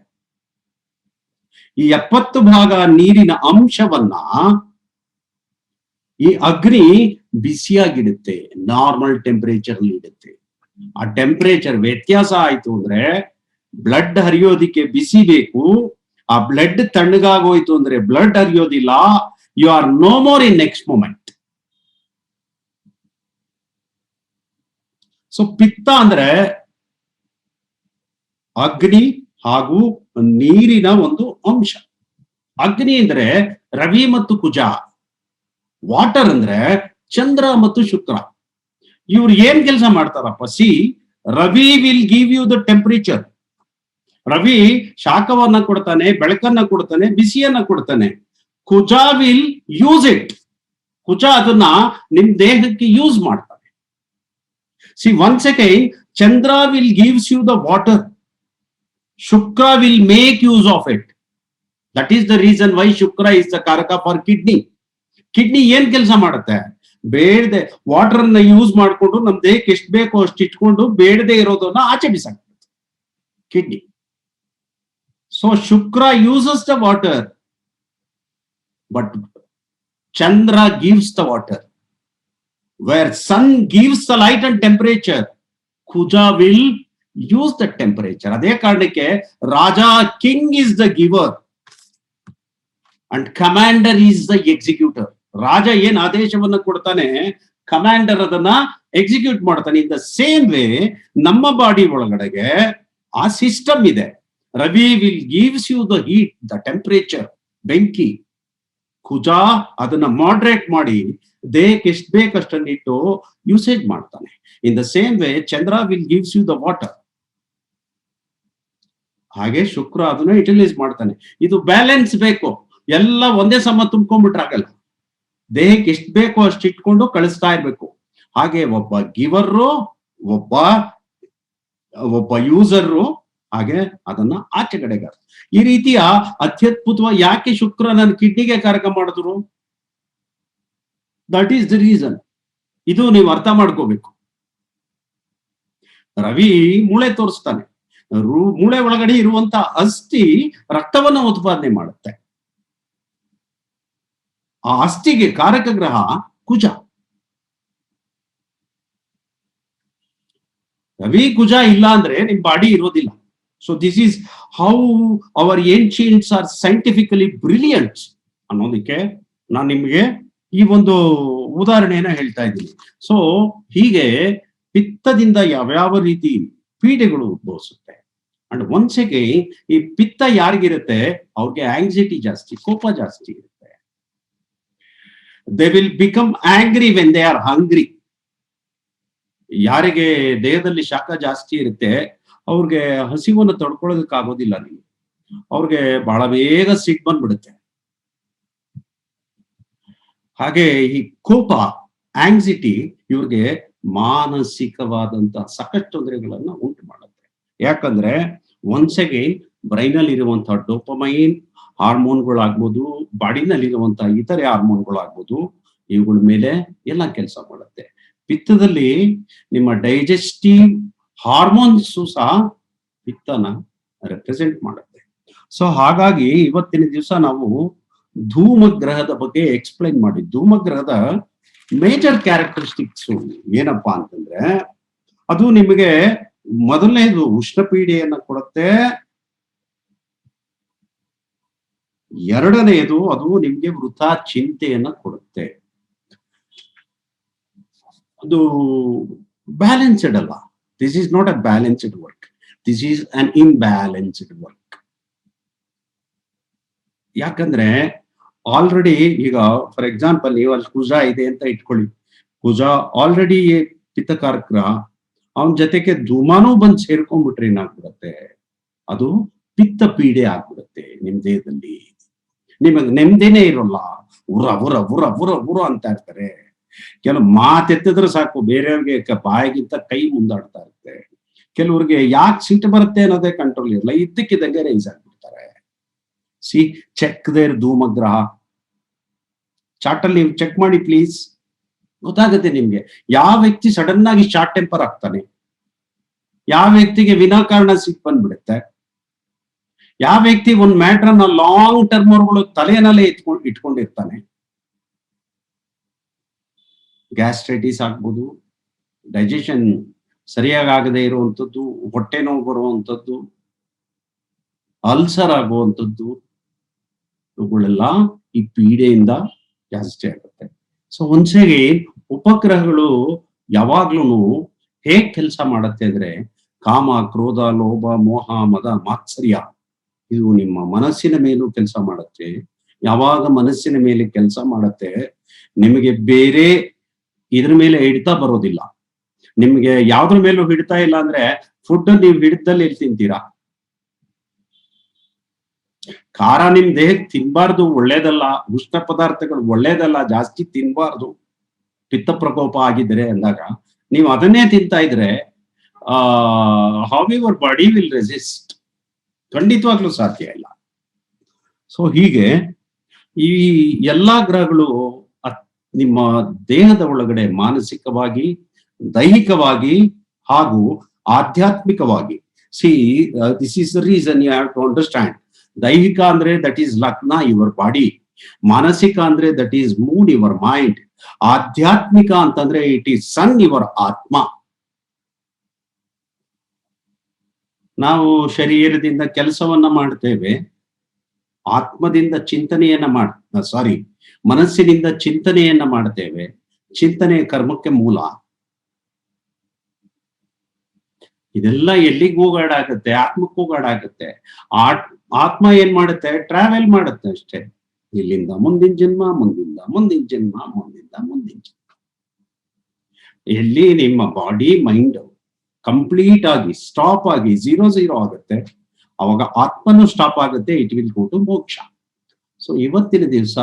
ಈ 70 ಭಾಗ ನೀರಿನ ಅಂಶವನ್ನ ಈ ಅಗ್ನಿ ಬಿಸಿಯಾಗಿಡುತ್ತೆ, ನಾರ್ಮಲ್ ಟೆಂಪರೇಚರ್ ಇಡುತ್ತೆ. ಆ ಟೆಂಪರೇಚರ್ ವ್ಯತ್ಯಾಸ ಆಯ್ತು ಅಂದ್ರೆ ಬ್ಲಡ್ ಹರಿಯೋದಿಕ್ಕೆ ಬಿಸಿ ಬೇಕು. ಆ ಬ್ಲಡ್ ತಣ್ಣಗಾಗೋಯ್ತು ಅಂದ್ರೆ ಬ್ಲಡ್ ಹರಿಯೋದಿಲ್ಲ. You are no more in next moment. So ಪಿತ್ತ ಅಂದ್ರೆ ಅಗ್ನಿ ಹಾಗೂ ನೀರಿನ ಒಂದು ಅಂಶ. ಅಗ್ನಿ ಅಂದ್ರೆ ರವಿ ಮತ್ತು ಕುಜ, ವಾಟರ್ ಅಂದ್ರೆ ಚಂದ್ರ ಮತ್ತು ಶುಕ್ರ. ಇವ್ರು ಏನ್ ಕೆಲಸ ಮಾಡ್ತಾರಪ್ಪ? See, Ravi will give you the temperature. Ravi ಶಾಖವನ್ನ ಕೊಡ್ತಾನೆ, ಬೆಳಕನ್ನ ಕೊಡ್ತಾನೆ, ಬಿಸಿಯನ್ನ ಕೊಡ್ತಾನೆ. Kuja will use it. Kuja ಅದನ್ನ ನಿಮ್ ದೇಹಕ್ಕೆ ಯೂಸ್ ಮಾಡ್ತಾನೆ. See, once again, Chandra will gives you the water, Shukra will make use of it. That is the reason why Shukra is the karaka for kidney. Kidney ಏನ್ ಕೆಲಸ ಮಾಡುತ್ತೆ? ಬೇಡದೆ ವಾಟರ್ ಅನ್ನ ಯೂಸ್ ಮಾಡಿಕೊಂಡು ನಮ್ ದೇಹಕ್ಕೆ ಎಷ್ಟು ಬೇಕೋ ಅಷ್ಟು ಇಟ್ಕೊಂಡು ಬೇಡದೆ ಇರೋದನ್ನ ಆಚೆ ಬಿಸಾಕ್ತದೆ kidney. So Shukra uses the water, but Chandra gives the water. Where sun gives the light and temperature, Kuja will use the temperature. ಅದೇ ಕಾರಣಕ್ಕೆ ರಾಜ, king is the giver and commander is the executor. ರಾಜ ಏನ್ ಆದೇಶವನ್ನ ಕೊಡ್ತಾನೆ, ಕಮಾಂಡರ್ ಅದನ್ನ ಎಕ್ಸಿಕ್ಯೂಟ್ ಮಾಡ್ತಾನೆ. In the same way ನಮ್ಮ ಬಾಡಿ ಒಳಗಡೆಗೆ ಆ ಸಿಸ್ಟಮ್ ಇದೆ. Ravi will gives you the heat, the temperature, ಬೆಂಕಿ. ಕುಜ ಅದನ್ನ ಮಾಡ್ರೇಟ್ ಮಾಡಿ ದೇಹಕ್ಕೆ ಎಷ್ಟು ಬೇಕಷ್ಟನ್ನು ಇಟ್ಟು ಯೂಸೇಜ್ ಮಾಡ್ತಾನೆ. In the same way Chandra will gives you the water. ಹಾಗೆ ಶುಕ್ರ ಅದನ್ನ ಯುಟಿಲೈಸ್ ಮಾಡ್ತಾನೆ. ಇದು ಬ್ಯಾಲೆನ್ಸ್ ಬೇಕು. ಎಲ್ಲ ಒಂದೇ ಸಮ ತುಂಬ್ಕೊಂಡ್ಬಿಟ್ರಾಗಲ್ಲ. ದೇಹಕ್ಕೆ ಎಷ್ಟು ಬೇಕೋ ಅಷ್ಟು ಇಟ್ಕೊಂಡು ಕಳಿಸ್ತಾ ಇರ್ಬೇಕು. ಹಾಗೆ ಒಬ್ಬ ಗಿವರು, ಒಬ್ಬ ಯೂಸರು, ಹಾಗೆ ಅದನ್ನ ಆಚೆ ಕಡೆಗೆ. ಈ ರೀತಿಯ ಅತ್ಯದ್ಭುತವಾಗಿ ಯಾಕೆ ಶುಕ್ರ ನನ್ನ ಕಿಡ್ನಿಗೆ ಕಾರಕ ಮಾಡಿದ್ರು? That is the reason. ಇದು ನೀವು ಅರ್ಥ ಮಾಡ್ಕೋಬೇಕು. ರವಿ ಮೂಳೆ ತೋರಿಸ್ತಾನೆ. ಮೂಳೆ ಒಳಗಡೆ ಇರುವಂತ ಅಸ್ಥಿ ರಕ್ತವನ್ನ ಉತ್ಪಾದನೆ ಮಾಡುತ್ತೆ. ಆ ಅಸ್ಥಿಗೆ ಕಾರಕ ಗ್ರಹ ಕುಜ. ರವಿ ಕುಜ ಇಲ್ಲ ಅಂದ್ರೆ ನಿಮ್ ಬಾಡಿ ಇರೋದಿಲ್ಲ. So this is how our ancients are scientifically brilliant ಅನ್ನೋದಕ್ಕೆ ನಾನು ನಿಮ್ಗೆ ಈ ಒಂದು ಉದಾಹರಣೆಯನ್ನ ಹೇಳ್ತಾ ಇದ್ದೀನಿ. ಸೊ ಹೀಗೆ ಪಿತ್ತದಿಂದ ಯಾವ್ಯಾವ ರೀತಿ ಪೀಡೆಗಳು ಉದ್ಭವಿಸುತ್ತೆ. ಅಂಡ್ ಒಂದ್ಸೆಗೆ ಈ ಪಿತ್ತ ಯಾರಿಗಿರುತ್ತೆ, ಅವ್ರಿಗೆ ಆಂಗ್ಸೈಟಿ ಜಾಸ್ತಿ, ಕೋಪ ಜಾಸ್ತಿ ಇರುತ್ತೆ. They will become angry when they are ಹಂಗ್ರಿ. ಯಾರಿಗೆ ದೇಹದಲ್ಲಿ ಶಾಖ ಜಾಸ್ತಿ ಇರುತ್ತೆ ಅವ್ರಿಗೆ ಹಸಿವನ್ನು ತಡ್ಕೊಳ್ಳೋದಕ್ಕಾಗೋದಿಲ್ಲ. ನೀವು ಅವ್ರಿಗೆ ಬಹಳ ಬೇಗ ಸಿಟ್ಟು ಬಂದ್ಬಿಡುತ್ತೆ. ಹಾಗೆ ಈ ಕೋಪ, ಆಂಗ್ಸಿಟಿ ಇವ್ರಿಗೆ ಮಾನಸಿಕವಾದಂತ ಸಾಕಷ್ಟು ತೊಂದರೆಗಳನ್ನ ಉಂಟು ಮಾಡುತ್ತೆ. ಯಾಕಂದ್ರೆ ಒನ್ಸ್ ಅಗೈನ್ ಬ್ರೈನ್ ಅಲ್ಲಿ ಇರುವಂತಹ ಡೋಪಮೈನ್ ಹಾರ್ಮೋನ್ಗಳಾಗ್ಬೋದು, ಬಾಡಿನಲ್ಲಿರುವಂತಹ ಇತರೆ ಹಾರ್ಮೋನ್ಗಳಾಗ್ಬೋದು, ಇವುಗಳ ಮೇಲೆ ಎಲ್ಲ ಕೆಲಸ ಮಾಡುತ್ತೆ. ಪಿತ್ತದಲ್ಲಿ ನಿಮ್ಮ ಡೈಜೆಸ್ಟಿವ್ ಹಾರ್ಮೋನ್ಸ್ ಸಹ ಪಿತ್ತನ ರೆಪ್ರೆಸೆಂಟ್ ಮಾಡುತ್ತೆ. ಸೊ ಹಾಗಾಗಿ ಇವತ್ತಿನ ದಿವಸ ನಾವು ಧೂಮಗ್ರಹದ ಬಗ್ಗೆ ಎಕ್ಸ್ಪ್ಲೈನ್ ಮಾಡಿ. ಧೂಮಗ್ರಹದ ಮೇಜರ್ ಕ್ಯಾರೆಕ್ಟರಿಸ್ಟಿಕ್ಸ್ ಏನಪ್ಪಾ ಅಂತಂದ್ರೆ, ಅದು ನಿಮಗೆ ಮೊದಲನೇದು ಉಷ್ಣಪೀಡೆಯನ್ನ ಕೊಡುತ್ತೆ. ಎರಡನೆಯದು ಅದು ನಿಮ್ಗೆ ವೃಥಾ ಚಿಂತೆಯನ್ನ ಕೊಡುತ್ತೆ. ಅದು ಬ್ಯಾಲೆನ್ಸ್ಡ್ ಅಲ್ಲ. This is not a balanced work, this is an imbalanced work. ಯಾಕಂದ್ರೆ ಆಲ್ರೆಡಿ ಈಗ ಫಾರ್ ಎಕ್ಸಾಂಪಲ್ ನೀವು ಅಲ್ಲಿ ಕುಜ ಇದೆ ಅಂತ ಇಟ್ಕೊಳ್ಳಿ. ಕುಜ ಆಲ್ರೆಡಿ ಪಿತ್ತಕಾರಕ ಗ್ರಹ, ಅವನ ಜೊತೆಗೆ ಧೂಮಾನೂ ಬಂದು ಸೇರ್ಕೊಂಡ್ಬಿಟ್ರೆ ಏನಾಗ್ಬಿಡುತ್ತೆ, ಅದು ಪಿತ್ತ ಪೀಡೆ ಆಗ್ಬಿಡುತ್ತೆ ನಿಮ್ ದೇಹದಲ್ಲಿ. ನಿಮಗೆ ನೆಮ್ಮದಿನೇ ಇರೋಲ್ಲ. ಉರ ಉರ ಉರ ಉರ ಉರ ಅಂತ ಇರ್ತಾರೆ. ಕೆಲವು ಮಾತೆತ್ತಿದ್ರೆ ಸಾಕು ಬೇರೆಯವ್ರಿಗೆ ಬಾಯಿಗಿಂತ ಕೈ ಮುಂದಾಡ್ತಾ ಇರುತ್ತೆ. ಕೆಲವ್ರಿಗೆ ಯಾಕೆ ಸಿಟ್ಟು ಬರುತ್ತೆ ಅನ್ನೋದೇ ಕಂಟ್ರೋಲ್ ಇರಲ್ಲ, ಇದ್ದಕ್ಕಿದ್ದಂಗೆ ರೈಸ್ ಆಗ್ಬಿಡ್ತಾರೆ. ಸಿ ಚೆಕ್ ದೇರ್ ಧೂಮಗ್ರಹ ಚಾರ್ಟ್ ಅಲ್ಲಿ ಚೆಕ್ ಮಾಡಿ ಪ್ಲೀಸ್, ಗೊತ್ತಾಗುತ್ತೆ ನಿಮ್ಗೆ ಯಾವ ವ್ಯಕ್ತಿ ಸಡನ್ ಆಗಿ ಶಾರ್ಟ್ ಟೆಂಪರ್ ಆಗ್ತಾನೆ, ಯಾವ ವ್ಯಕ್ತಿಗೆ ವಿನಾಕಾರಣ ಸಿಟ್ಟು ಬಂದ್ಬಿಡುತ್ತೆ, ಯಾವ ವ್ಯಕ್ತಿ ಒಂದ್ ಮ್ಯಾಟರ್ ಅನ್ನ ಲಾಂಗ್ ಟರ್ಮ್ ವರ್ಗಳು ತಲೆನಲ್ಲೇ ಇಟ್ಕೊಂಡಿರ್ತಾನೆ. ಗ್ಯಾಸ್ಟ್ರೈಟಿಸ್ ಆಗ್ಬೋದು, ಡೈಜೆಷನ್ ಸರಿಯಾಗಿ ಆಗದೆ ಇರುವಂಥದ್ದು, ಹೊಟ್ಟೆ ನೋವು ಬರುವಂಥದ್ದು, ಅಲ್ಸರ್ ಆಗುವಂಥದ್ದು, ಇವುಗಳೆಲ್ಲ ಈ ಪೀಡೆಯಿಂದ ಜಾಸ್ತಿ ಆಗುತ್ತೆ. ಸೊ ಒಂದ್ಸರಿ ಉಪಗ್ರಹಗಳು ಯಾವಾಗ್ಲೂ ಹೇಗ್ ಕೆಲಸ ಮಾಡುತ್ತೆ ಅಂದ್ರೆ, ಕಾಮ, ಕ್ರೋಧ, ಲೋಭ, ಮೋಹ, ಮದ, ಮಾತ್ಸರ್ಯ ಇದು ನಿಮ್ಮ ಮನಸ್ಸಿನ ಮೇಲೂ ಕೆಲಸ ಮಾಡುತ್ತೆ. ಯಾವಾಗ ಮನಸ್ಸಿನ ಮೇಲೆ ಕೆಲಸ ಮಾಡುತ್ತೆ, ನಿಮಗೆ ಬೇರೆ ಇದ್ರ ಮೇಲೆ ಹಿಡಿತಾ ಬರೋದಿಲ್ಲ. ನಿಮ್ಗೆ ಯಾವ್ದ್ರ ಮೇಲೂ ಹಿಡಿತಾ ಇಲ್ಲ ಅಂದ್ರೆ ಫುಡ್ ನೀವು ಹಿಡಿದಲ್ಲಿ ಎಲ್ಲಿ ತಿಂತೀರಾ? ಖಾರ ನಿಮ್ ದೇಹಕ್ಕೆ ತಿನ್ಬಾರ್ದು, ಒಳ್ಳೇದಲ್ಲ. ಉಷ್ಣ ಪದಾರ್ಥಗಳು ಒಳ್ಳೇದಲ್ಲ, ಜಾಸ್ತಿ ತಿನ್ಬಾರ್ದು ಪಿತ್ತ ಪ್ರಕೋಪ ಆಗಿದ್ರೆ ಅಂದಾಗ ನೀವು ಅದನ್ನೇ ತಿಂತಾ ಇದ್ರೆ how your body will resist? ಖಂಡಿತವಾಗ್ಲೂ ಸಾಧ್ಯ ಇಲ್ಲ. ಸೊ ಹೀಗೆ ಈ ಎಲ್ಲಾ ಗ್ರಹಗಳು ನಿಮ್ಮ ದೇಹದ ಒಳಗಡೆ ಮಾನಸಿಕವಾಗಿ, ದೈಹಿಕವಾಗಿ ಹಾಗೂ ಆಧ್ಯಾತ್ಮಿಕವಾಗಿ, see this is the reason you have to understand. ದೈಹಿಕ ಅಂದ್ರೆ that is lagna, your body. ಮಾನಸಿಕ ಅಂದ್ರೆ that is mood, your mind. ಆಧ್ಯಾತ್ಮಿಕ ಅಂತಂದ್ರೆ ಇಟ್ ಈಸ್ ಸನ್, ಯುವರ್ ಆತ್ಮ. ನಾವು ಶರೀರದಿಂದ ಕೆಲಸವನ್ನ ಮಾಡ್ತೇವೆ, ಆತ್ಮದಿಂದ ಚಿಂತನೆಯನ್ನ ಮನಸ್ಸಿನಿಂದ ಚಿಂತನೆಯನ್ನ ಮಾಡ್ತೇವೆ. ಚಿಂತನೆ ಕರ್ಮಕ್ಕೆ ಮೂಲ. ಇದೆಲ್ಲ ಎಲ್ಲಿಗೆ ಹೋಗಾಡಾಗುತ್ತೆ? ಆತ್ಮಕ್ಕೆ ಹೋಗಾಡಾಗುತ್ತೆ. ಆತ್ಮ ಏನ್ ಮಾಡುತ್ತೆ? ಟ್ರಾವೆಲ್ ಮಾಡುತ್ತೆ ಅಷ್ಟೇ. ಇಲ್ಲಿಂದ ಮುಂದಿನ ಜನ್ಮ, ಮುಂದಿಂದ ಮುಂದಿನ ಜನ್ಮ, ಮುಂದಿಂದ ಮುಂದಿನ ಜನ್ಮ. ಎಲ್ಲಿ ನಿಮ್ಮ ಬಾಡಿ ಮೈಂಡ್ ಕಂಪ್ಲೀಟ್ ಆಗಿ ಸ್ಟಾಪ್ ಆಗಿ 0 ಆಗುತ್ತೆ, ಅವಾಗ ಆತ್ಮನು ಸ್ಟಾಪ್ ಆಗುತ್ತೆ. ಇಟ್ ವಿಲ್ ಗೋ ಟು ಮೋಕ್ಷ. ಸೊ ಇವತ್ತಿನ ದಿವಸ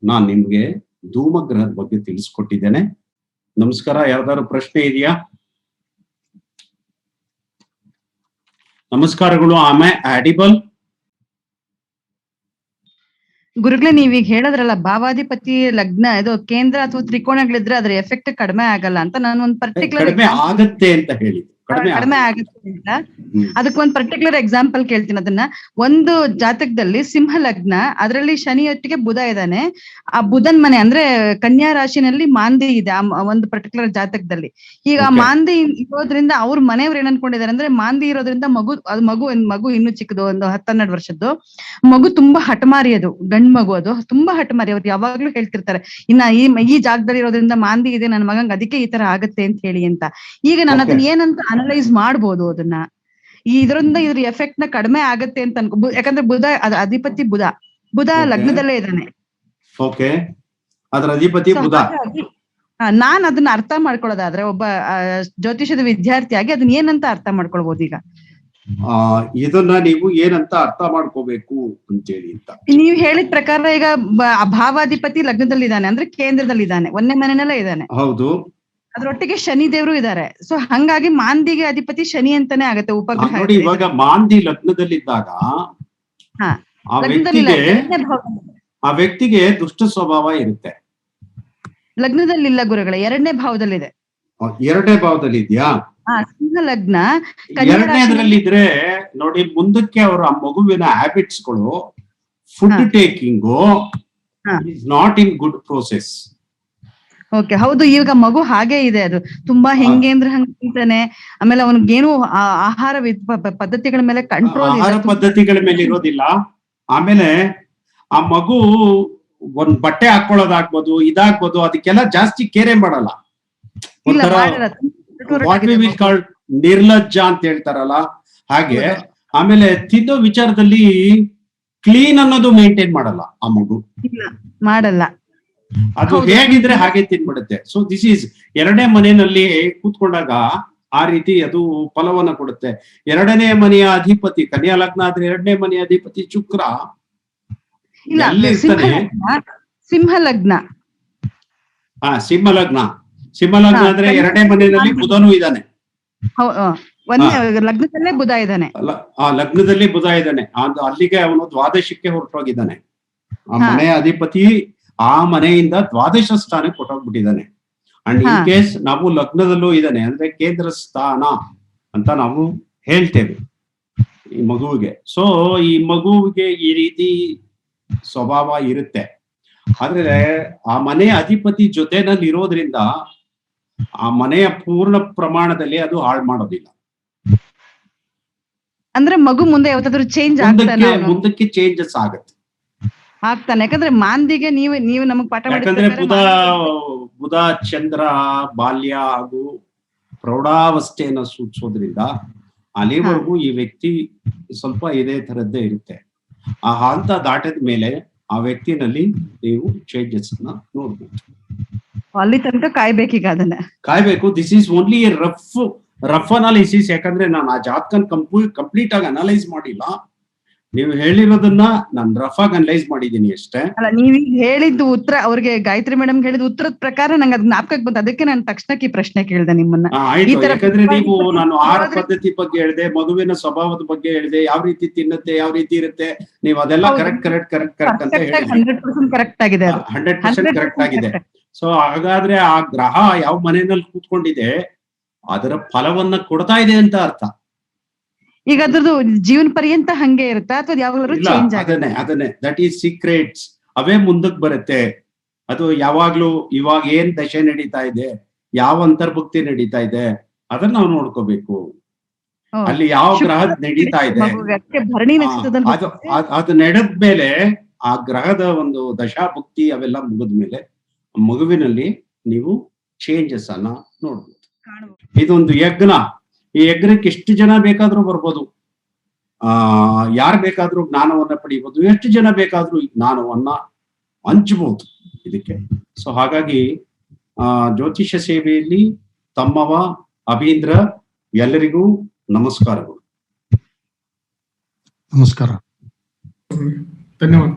ನಾನ್ ನಿಮ್ಗೆ ಧೂಮಗ್ರಹದ ಬಗ್ಗೆ ತಿಳಿಸ್ಕೊಟ್ಟಿದ್ದೇನೆ. ನಮಸ್ಕಾರ. ಯಾವ್ದಾದ್ರು ಪ್ರಶ್ನೆ ಇದೆಯಾ? ನಮಸ್ಕಾರಗಳು. ಆಮೇಲೆ ಆಡಿಬಲ್ ಗುರುಗಳೇ, ನೀವೀಗ ಹೇಳಿದ್ರಲ್ಲ ಭಾವಾಧಿಪತಿ ಲಗ್ನ ಇದು ಕೇಂದ್ರ ಅಥವಾ ತ್ರಿಕೋಣಗಳಿದ್ರೆ ಅದ್ರ ಎಫೆಕ್ಟ್ ಕಡಿಮೆ ಆಗಲ್ಲ ಅಂತ. ನಾನು ಒಂದು ಪರ್ಟಿಕ್ಯುಲರ್ ಕಡಿಮೆ ಆಗತ್ತೆ ಅಂತ ಹೇಳಿದ್ದು. ಕಡಿಮೆ ಆಗುತ್ತೆ ಅಂತ ಅದಕ್ಕೆ ಒಂದು ಪರ್ಟಿಕ್ಯುಲರ್ ಎಕ್ಸಾಂಪಲ್ ಕೇಳ್ತೀನಿ. ಅದನ್ನ ಒಂದು ಜಾತಕದಲ್ಲಿ ಸಿಂಹ ಲಗ್ನ, ಅದರಲ್ಲಿ ಶನಿಯೊಟ್ಟಿಗೆ ಬುಧ ಇದ್ದಾನೆ. ಆ ಬುಧನ್ ಮನೆ ಅಂದ್ರೆ ಕನ್ಯಾ ರಾಶಿನಲ್ಲಿ ಮಾಂದಿ ಇದೆ ಆ ಒಂದು ಪರ್ಟಿಕ್ಯುಲರ್ ಜಾತಕದಲ್ಲಿ. ಈಗ ಮಾಂದಿ ಇರೋದ್ರಿಂದ ಅವ್ರ ಮನೆಯವ್ರು ಏನ್ ಅನ್ಕೊಂಡಿದ್ದಾರೆ ಅಂದ್ರೆ, ಮಾಂದಿ ಇರೋದ್ರಿಂದ ಮಗು ಇನ್ನು ಚಿಕ್ಕದು, ಒಂದು 10-12 ವರ್ಷದ್ದು ಮಗು, ತುಂಬಾ ಹಠಮಾರಿ, ಅದು ಗಂಡ್ ಮಗು, ಅದು ತುಂಬಾ ಹಠಮಾರಿ. ಅವ್ರು ಯಾವಾಗ್ಲೂ ಹೇಳ್ತಿರ್ತಾರೆ, ಇನ್ನ ಈ ಜಾಗದಲ್ಲಿ ಇರೋದ್ರಿಂದ ಮಾಂದಿ ಇದೆ ನನ್ನ ಮಗಂಗ್, ಅದಕ್ಕೆ ಈ ತರ ಆಗತ್ತೆ ಅಂತ ಹೇಳಿ ಅಂತ. ಈಗ ನಾನು ಅದನ್ನ ಏನಂತ ಅನಲೈಸ್ ಮಾಡ್ಬೋದು ಅದನ್ನ? ಇದರಿಂದ ಇದ್ರ ಎಫೆಕ್ಟ್ ನ ಕಡಿಮೆ ಆಗತ್ತೆ ಅಂತ ಅನ್ಕೋ, ಯಾಕಂದ್ರೆ ಬುಧ ಅಧಿಪತಿ ಬುಧ ಲಗ್ನದಲ್ಲೇ ಇದ್ದಾನೆ. ಓಕೆ, ಅದರ ಅಧಿಪತಿ ಬುಧ. ನಾನ್ ಅದನ್ನ ಅರ್ಥ ಮಾಡ್ಕೊಳ್ಳೋದಾದ್ರೆ, ಒಬ್ಬ ಜ್ಯೋತಿಷದ ವಿದ್ಯಾರ್ಥಿಯಾಗಿ ಅದನ್ನ ಏನಂತ ಅರ್ಥ ಮಾಡ್ಕೊಳ್ಬಹುದು ಈಗ? ಇದನ್ನ ನೀವು ಏನಂತ ಅರ್ಥ ಮಾಡ್ಕೋಬೇಕು ಅಂತೇಳಿ ಅಂತ ನೀವ್ ಹೇಳಿದ ಪ್ರಕಾರ ಈಗ ಭಾವಾಧಿಪತಿ ಲಗ್ನದಲ್ಲಿ ಇದ್ದಾನೆ ಅಂದ್ರೆ ಕೇಂದ್ರದಲ್ಲಿ ಇದ್ದಾನೆ, ಒಂದೇ ಮನೆಯಲ್ಲೇ ಇದ್ದಾನೆ. ಹೌದು. ಅದ್ರೊಟ್ಟಿಗೆ ಶನಿ ದೇವರು ಇದ್ದಾರೆ. ಸೊ ಹಂಗಾಗಿ ಮಾಂದಿಗೆ ಅಧಿಪತಿ ಶನಿ ಅಂತಾನೆ ಆಗತ್ತೆ ಉಪಗ್ರಹ. ನೋಡಿ, ಇವಾಗ ಮಾಂದಿ ಲಗ್ನದಲ್ಲಿದ್ದಾಗ ಆ ವ್ಯಕ್ತಿಗೆ ದುಷ್ಟ ಸ್ವಭಾವ ಇರುತ್ತೆ. ಲಗ್ನದಲ್ಲಿ ಇಲ್ಲ ಗುರುಗಳೇ, 2ನೇ ಭಾವದಲ್ಲಿದೆ. 2ನೇ ಭಾವದಲ್ಲಿ ಇದೆಯಾ? ಸಿಂಹ ಲಗ್ನ 2ನೇದ್ರಲ್ಲಿ ಇದ್ರೆ ನೋಡಿ, ಮುಂದಕ್ಕೆ ಅವರ ಮಗುವಿನ ಹ್ಯಾಬಿಟ್ಸ್ಗಳು, food taking is not in good process. Okay, ಹೌದು. ಈಗ ಮಗು ಹಾಗೆ ಇದೆ, ಅದು ತುಂಬಾ ಹೆಂಗೆ ಅಂದ್ರೆ ಹಂಗೆ ತಿಂತಾನೆ. ಆಮೇಲೆ ಅವನಿಗೇನು ಆಹಾರ ಪದ್ಧತಿಗಳ ಮೇಲೆ ಕಂಟ್ರೋಲ್, ಆಹಾರ ಪದ್ಧತಿಗಳ ಮೇಲೆ ಇರೋದಿಲ್ಲ. ಆಮೇಲೆ ಆ ಮಗು ಒಂದ್ ಬಟ್ಟೆ ಹಾಕೊಳ್ಳೋದಾಗ್ಬೋದು, ಇದಾಗ್ಬೋದು, ಅದಕ್ಕೆಲ್ಲ ಜಾಸ್ತಿ ಕೇರೆ ಮಾಡಲ್ಲ. ವಾಟ್ ವಿ ವಿಲ್ ಕಾಲ್ ನಿರ್ಲಜ್ಜ ಅಂತ ಹೇಳ್ತಾರಲ್ಲ ಹಾಗೆ. ಆಮೇಲೆ ತಿನ್ನೋ ವಿಚಾರದಲ್ಲಿ ಕ್ಲೀನ್ ಅನ್ನೋದು ಮೇಂಟೈನ್ ಮಾಡಲ್ಲ ಆ ಮಗು, ಮಾಡಲ್ಲ. ಅದು ಹೇಗಿದ್ರೆ ಹಾಗೆ ತಿನ್ಬಿಡುತ್ತೆ. ಸೊ ದಿಸ್ ಈಸ್ 2ನೇ ಮನೆಯಲ್ಲಿ ಕೂತ್ಕೊಂಡಾಗ ಆ ರೀತಿ ಅದು ಫಲವನ್ನ ಕೊಡುತ್ತೆ. 2ನೇ ಮನೆಯ ಅಧಿಪತಿ ಕನ್ಯಾ ಲಗ್ನ ಆದ್ರೆ 2ನೇ ಮನೆಯ ಅಧಿಪತಿ ಶುಕ್ರ ಎಲ್ಲಿರ್ತಾನೆ? ಸಿಂಹ ಲಗ್ನ. ಸಿಂಹ ಲಗ್ನ ಅಂದ್ರೆ 2ನೇ ಮನೆಯಲ್ಲಿ ಬುಧನೂ ಇದ್ದಾನೆ. ಲಗ್ನದಲ್ಲೇ ಬುಧ ಇದ್ದಾನೆ. ಆ ಲಗ್ನದಲ್ಲಿ ಬುಧ ಇದ್ದಾನೆ, ಅಲ್ಲಿಗೆ ಅವನು ದ್ವಾದಶಕ್ಕೆ ಹೊರಟೋಗಿದ್ದಾನೆ. ಆ ಮನೆಯ ಅಧಿಪತಿ ಆ ಮನೆಯಿಂದ ದ್ವಾದಶ ಸ್ಥಾನಕ್ಕೆ ಹೊರಟೋಗ್ಬಿಟ್ಟಿದ್ದಾನೆ. ಅಂಡ್ ಇನ್ ಕೇಸ್ ನಾವು ಲಗ್ನದಲ್ಲೂ ಇದ್ದಾನೆ ಅಂದ್ರೆ ಕೇಂದ್ರ ಸ್ಥಾನ ಅಂತ ನಾವು ಹೇಳ್ತೇವೆ ಈ ಮಗುವಿಗೆ. ಸೊ ಈ ಮಗುವಿಗೆ ಈ ರೀತಿ ಸ್ವಭಾವ ಇರುತ್ತೆ. ಆದ್ರೆ ಆ ಮನೆಯ ಅಧಿಪತಿ ಜೊತೆನಲ್ಲಿ ಇರೋದ್ರಿಂದ ಆ ಮನೆಯ ಪೂರ್ಣ ಪ್ರಮಾಣದಲ್ಲಿ ಅದು ಹಾಳು ಮಾಡೋದಿಲ್ಲ. ಅಂದ್ರೆ ಮಗು ಮುಂದೆ ಯಾವತ್ತಾದ್ರೂ ಚೇಂಜ್ ಮುಂದಕ್ಕೆ ಚೇಂಜಸ್ ಆಗತ್ತೆ, ಆಗ್ತಾನೆ. ಯಾಕಂದ್ರೆ ಮಾಂದಿಗೆ ನೀವು ನಮಗ್ ಪಾಠ ಯಾಕಂದ್ರೆ ಬುಧ ಚಂದ್ರ ಬಾಲ್ಯ ಹಾಗೂ ಪ್ರೌಢಾವಸ್ಥೆಯನ್ನ ಸೂಚಿಸೋದ್ರಿಂದ ಅಲ್ಲಿವರೆಗೂ ಈ ವ್ಯಕ್ತಿ ಸ್ವಲ್ಪ ಇದೇ ತರದ್ದೇ ಇರುತ್ತೆ. ಆ ಹಂತ ದಾಟದ ಮೇಲೆ ಆ ವ್ಯಕ್ತಿನಲ್ಲಿ ನೀವು ಚೇಂಜಸ್ ನೋಡ್ಬೋದು. ಅಲ್ಲಿ ತನಕ ಕಾಯ್ಬೇಕೀಗ, ಅದನ್ನ ಕಾಯ್ಬೇಕು. This is only a rough analysis. ಯಾಕಂದ್ರೆ ನಾನು ಆ ಜಾತಕನ್ ಕಂಪ್ಲೀಟ್ ಆಗಿ ಅನಲೈಸ್ ಮಾಡಿಲ್ಲ. ನೀವು ಹೇಳಿರೋದನ್ನ ನಾನು ರಫ್ ಆಗಿ ಅನಲೈಸ್ ಮಾಡಿದೀನಿ ಅಷ್ಟೇ. ಅಲ್ಲ, ನೀವ್ ಹೇಳಿದ್ದು ಉತ್ತರ ಅವ್ರಿಗೆ ಗಾಯತ್ರಿ ಮೇಡಮ್ ಹೇಳಿದ ಉತ್ತರದ ಪ್ರಕಾರ ನಂಗೆ ಅದ್ ಜ್ಞಾಪಕಕ್ಕೆ ಬಂತು. ಅದಕ್ಕೆ ನಾನು ತಕ್ಷಣಕ್ಕೆ ಈ ಪ್ರಶ್ನೆ ಕೇಳಿದೆ ನಿಮ್ಮನ್ನ. ಆಯ್ತು, ಯಾಕಂದ್ರೆ ನೀವು ನಾನು ಆಹಾರ ಪದ್ಧತಿ ಬಗ್ಗೆ ಹೇಳಿದೆ, ಮಗುವಿನ ಸ್ವಭಾವದ ಬಗ್ಗೆ ಹೇಳಿದೆ, ಯಾವ ರೀತಿ ತಿನ್ನುತ್ತೆ, ಯಾವ ರೀತಿ ಇರುತ್ತೆ, ನೀವು ಅದೆಲ್ಲ ಕರೆಕ್ಟ್ ಅಂತ ಹೇಳಿ 100% ಕರೆಕ್ಟ್ ಆಗಿದೆ, 100% ಕರೆಕ್ಟ್ ಆಗಿದೆ. ಸೊ ಹಾಗಾದ್ರೆ ಆ ಗ್ರಹ ಯಾವ ಮನೆಯಲ್ಲಿ ಕೂತ್ಕೊಂಡಿದೆ ಅದರ ಫಲವನ್ನ ಕೊಡ್ತಾ ಇದೆ ಅಂತ ಅರ್ಥ. ಈಗ ಅದ್ರದ್ದು ಜೀವನ ಪರ್ಯಂತ ಹಂಗೆ ಇರುತ್ತಾ ಅಥವಾ ಯಾವಾಗಲೂ ಚೇಂಜ್ ಆಗುತ್ತೆ? ಅದನ್ನೇ ದಟ್ ಈಸ್ ಸೀಕ್ರೆಟ್ಸ್. ಅವೇ ಮುಂದಕ್ಕೆ ಬರುತ್ತೆ. ಅದು ಯಾವಾಗ್ಲೂ ಇವಾಗ ಏನ್ ದಶೆ ನಡೀತಾ ಇದೆ, ಯಾವ ಅಂತರ್ಭುಕ್ತಿ ನಡೀತಾ ಇದೆ ಅದನ್ನ ನಾವು ನೋಡ್ಕೋಬೇಕು. ಅಲ್ಲಿ ಯಾವ ಗ್ರಹ ನಡೀತಾ ಇದೆ ಅದು ನಡೆದ್ಮೇಲೆ ಆ ಗ್ರಹದ ಒಂದು ದಶಾಭುಕ್ತಿ ಅವೆಲ್ಲ ಮುಗಿದ್ಮೇಲೆ ಮಗುವಿನಲ್ಲಿ ನೀವು ಚೇಂಜಸ್ ಅನ್ನ ನೋಡ್ಬೋದು. ಇದೊಂದು ಯಜ್ಞ. ಈ ಯಜ್ಞಕ್ಕೆ ಎಷ್ಟು ಜನ ಬೇಕಾದ್ರೂ ಬರ್ಬೋದು, ಯಾರು ಬೇಕಾದ್ರೂ ಜ್ಞಾನವನ್ನ ಪಡಿಬಹುದು, ಎಷ್ಟು ಜನ ಬೇಕಾದ್ರೂ ಜ್ಞಾನವನ್ನ ಹಂಚಬಹುದು ಇದಕ್ಕೆ. ಸೊ ಹಾಗಾಗಿ ಜ್ಯೋತಿಷ್ಯ ಸೇವೆಯಲ್ಲಿ ತಮ್ಮವ ಅಭೀಂದ್ರ ಎಲ್ಲರಿಗೂ ನಮಸ್ಕಾರಗಳು. ನಮಸ್ಕಾರ, ಧನ್ಯವಾದ.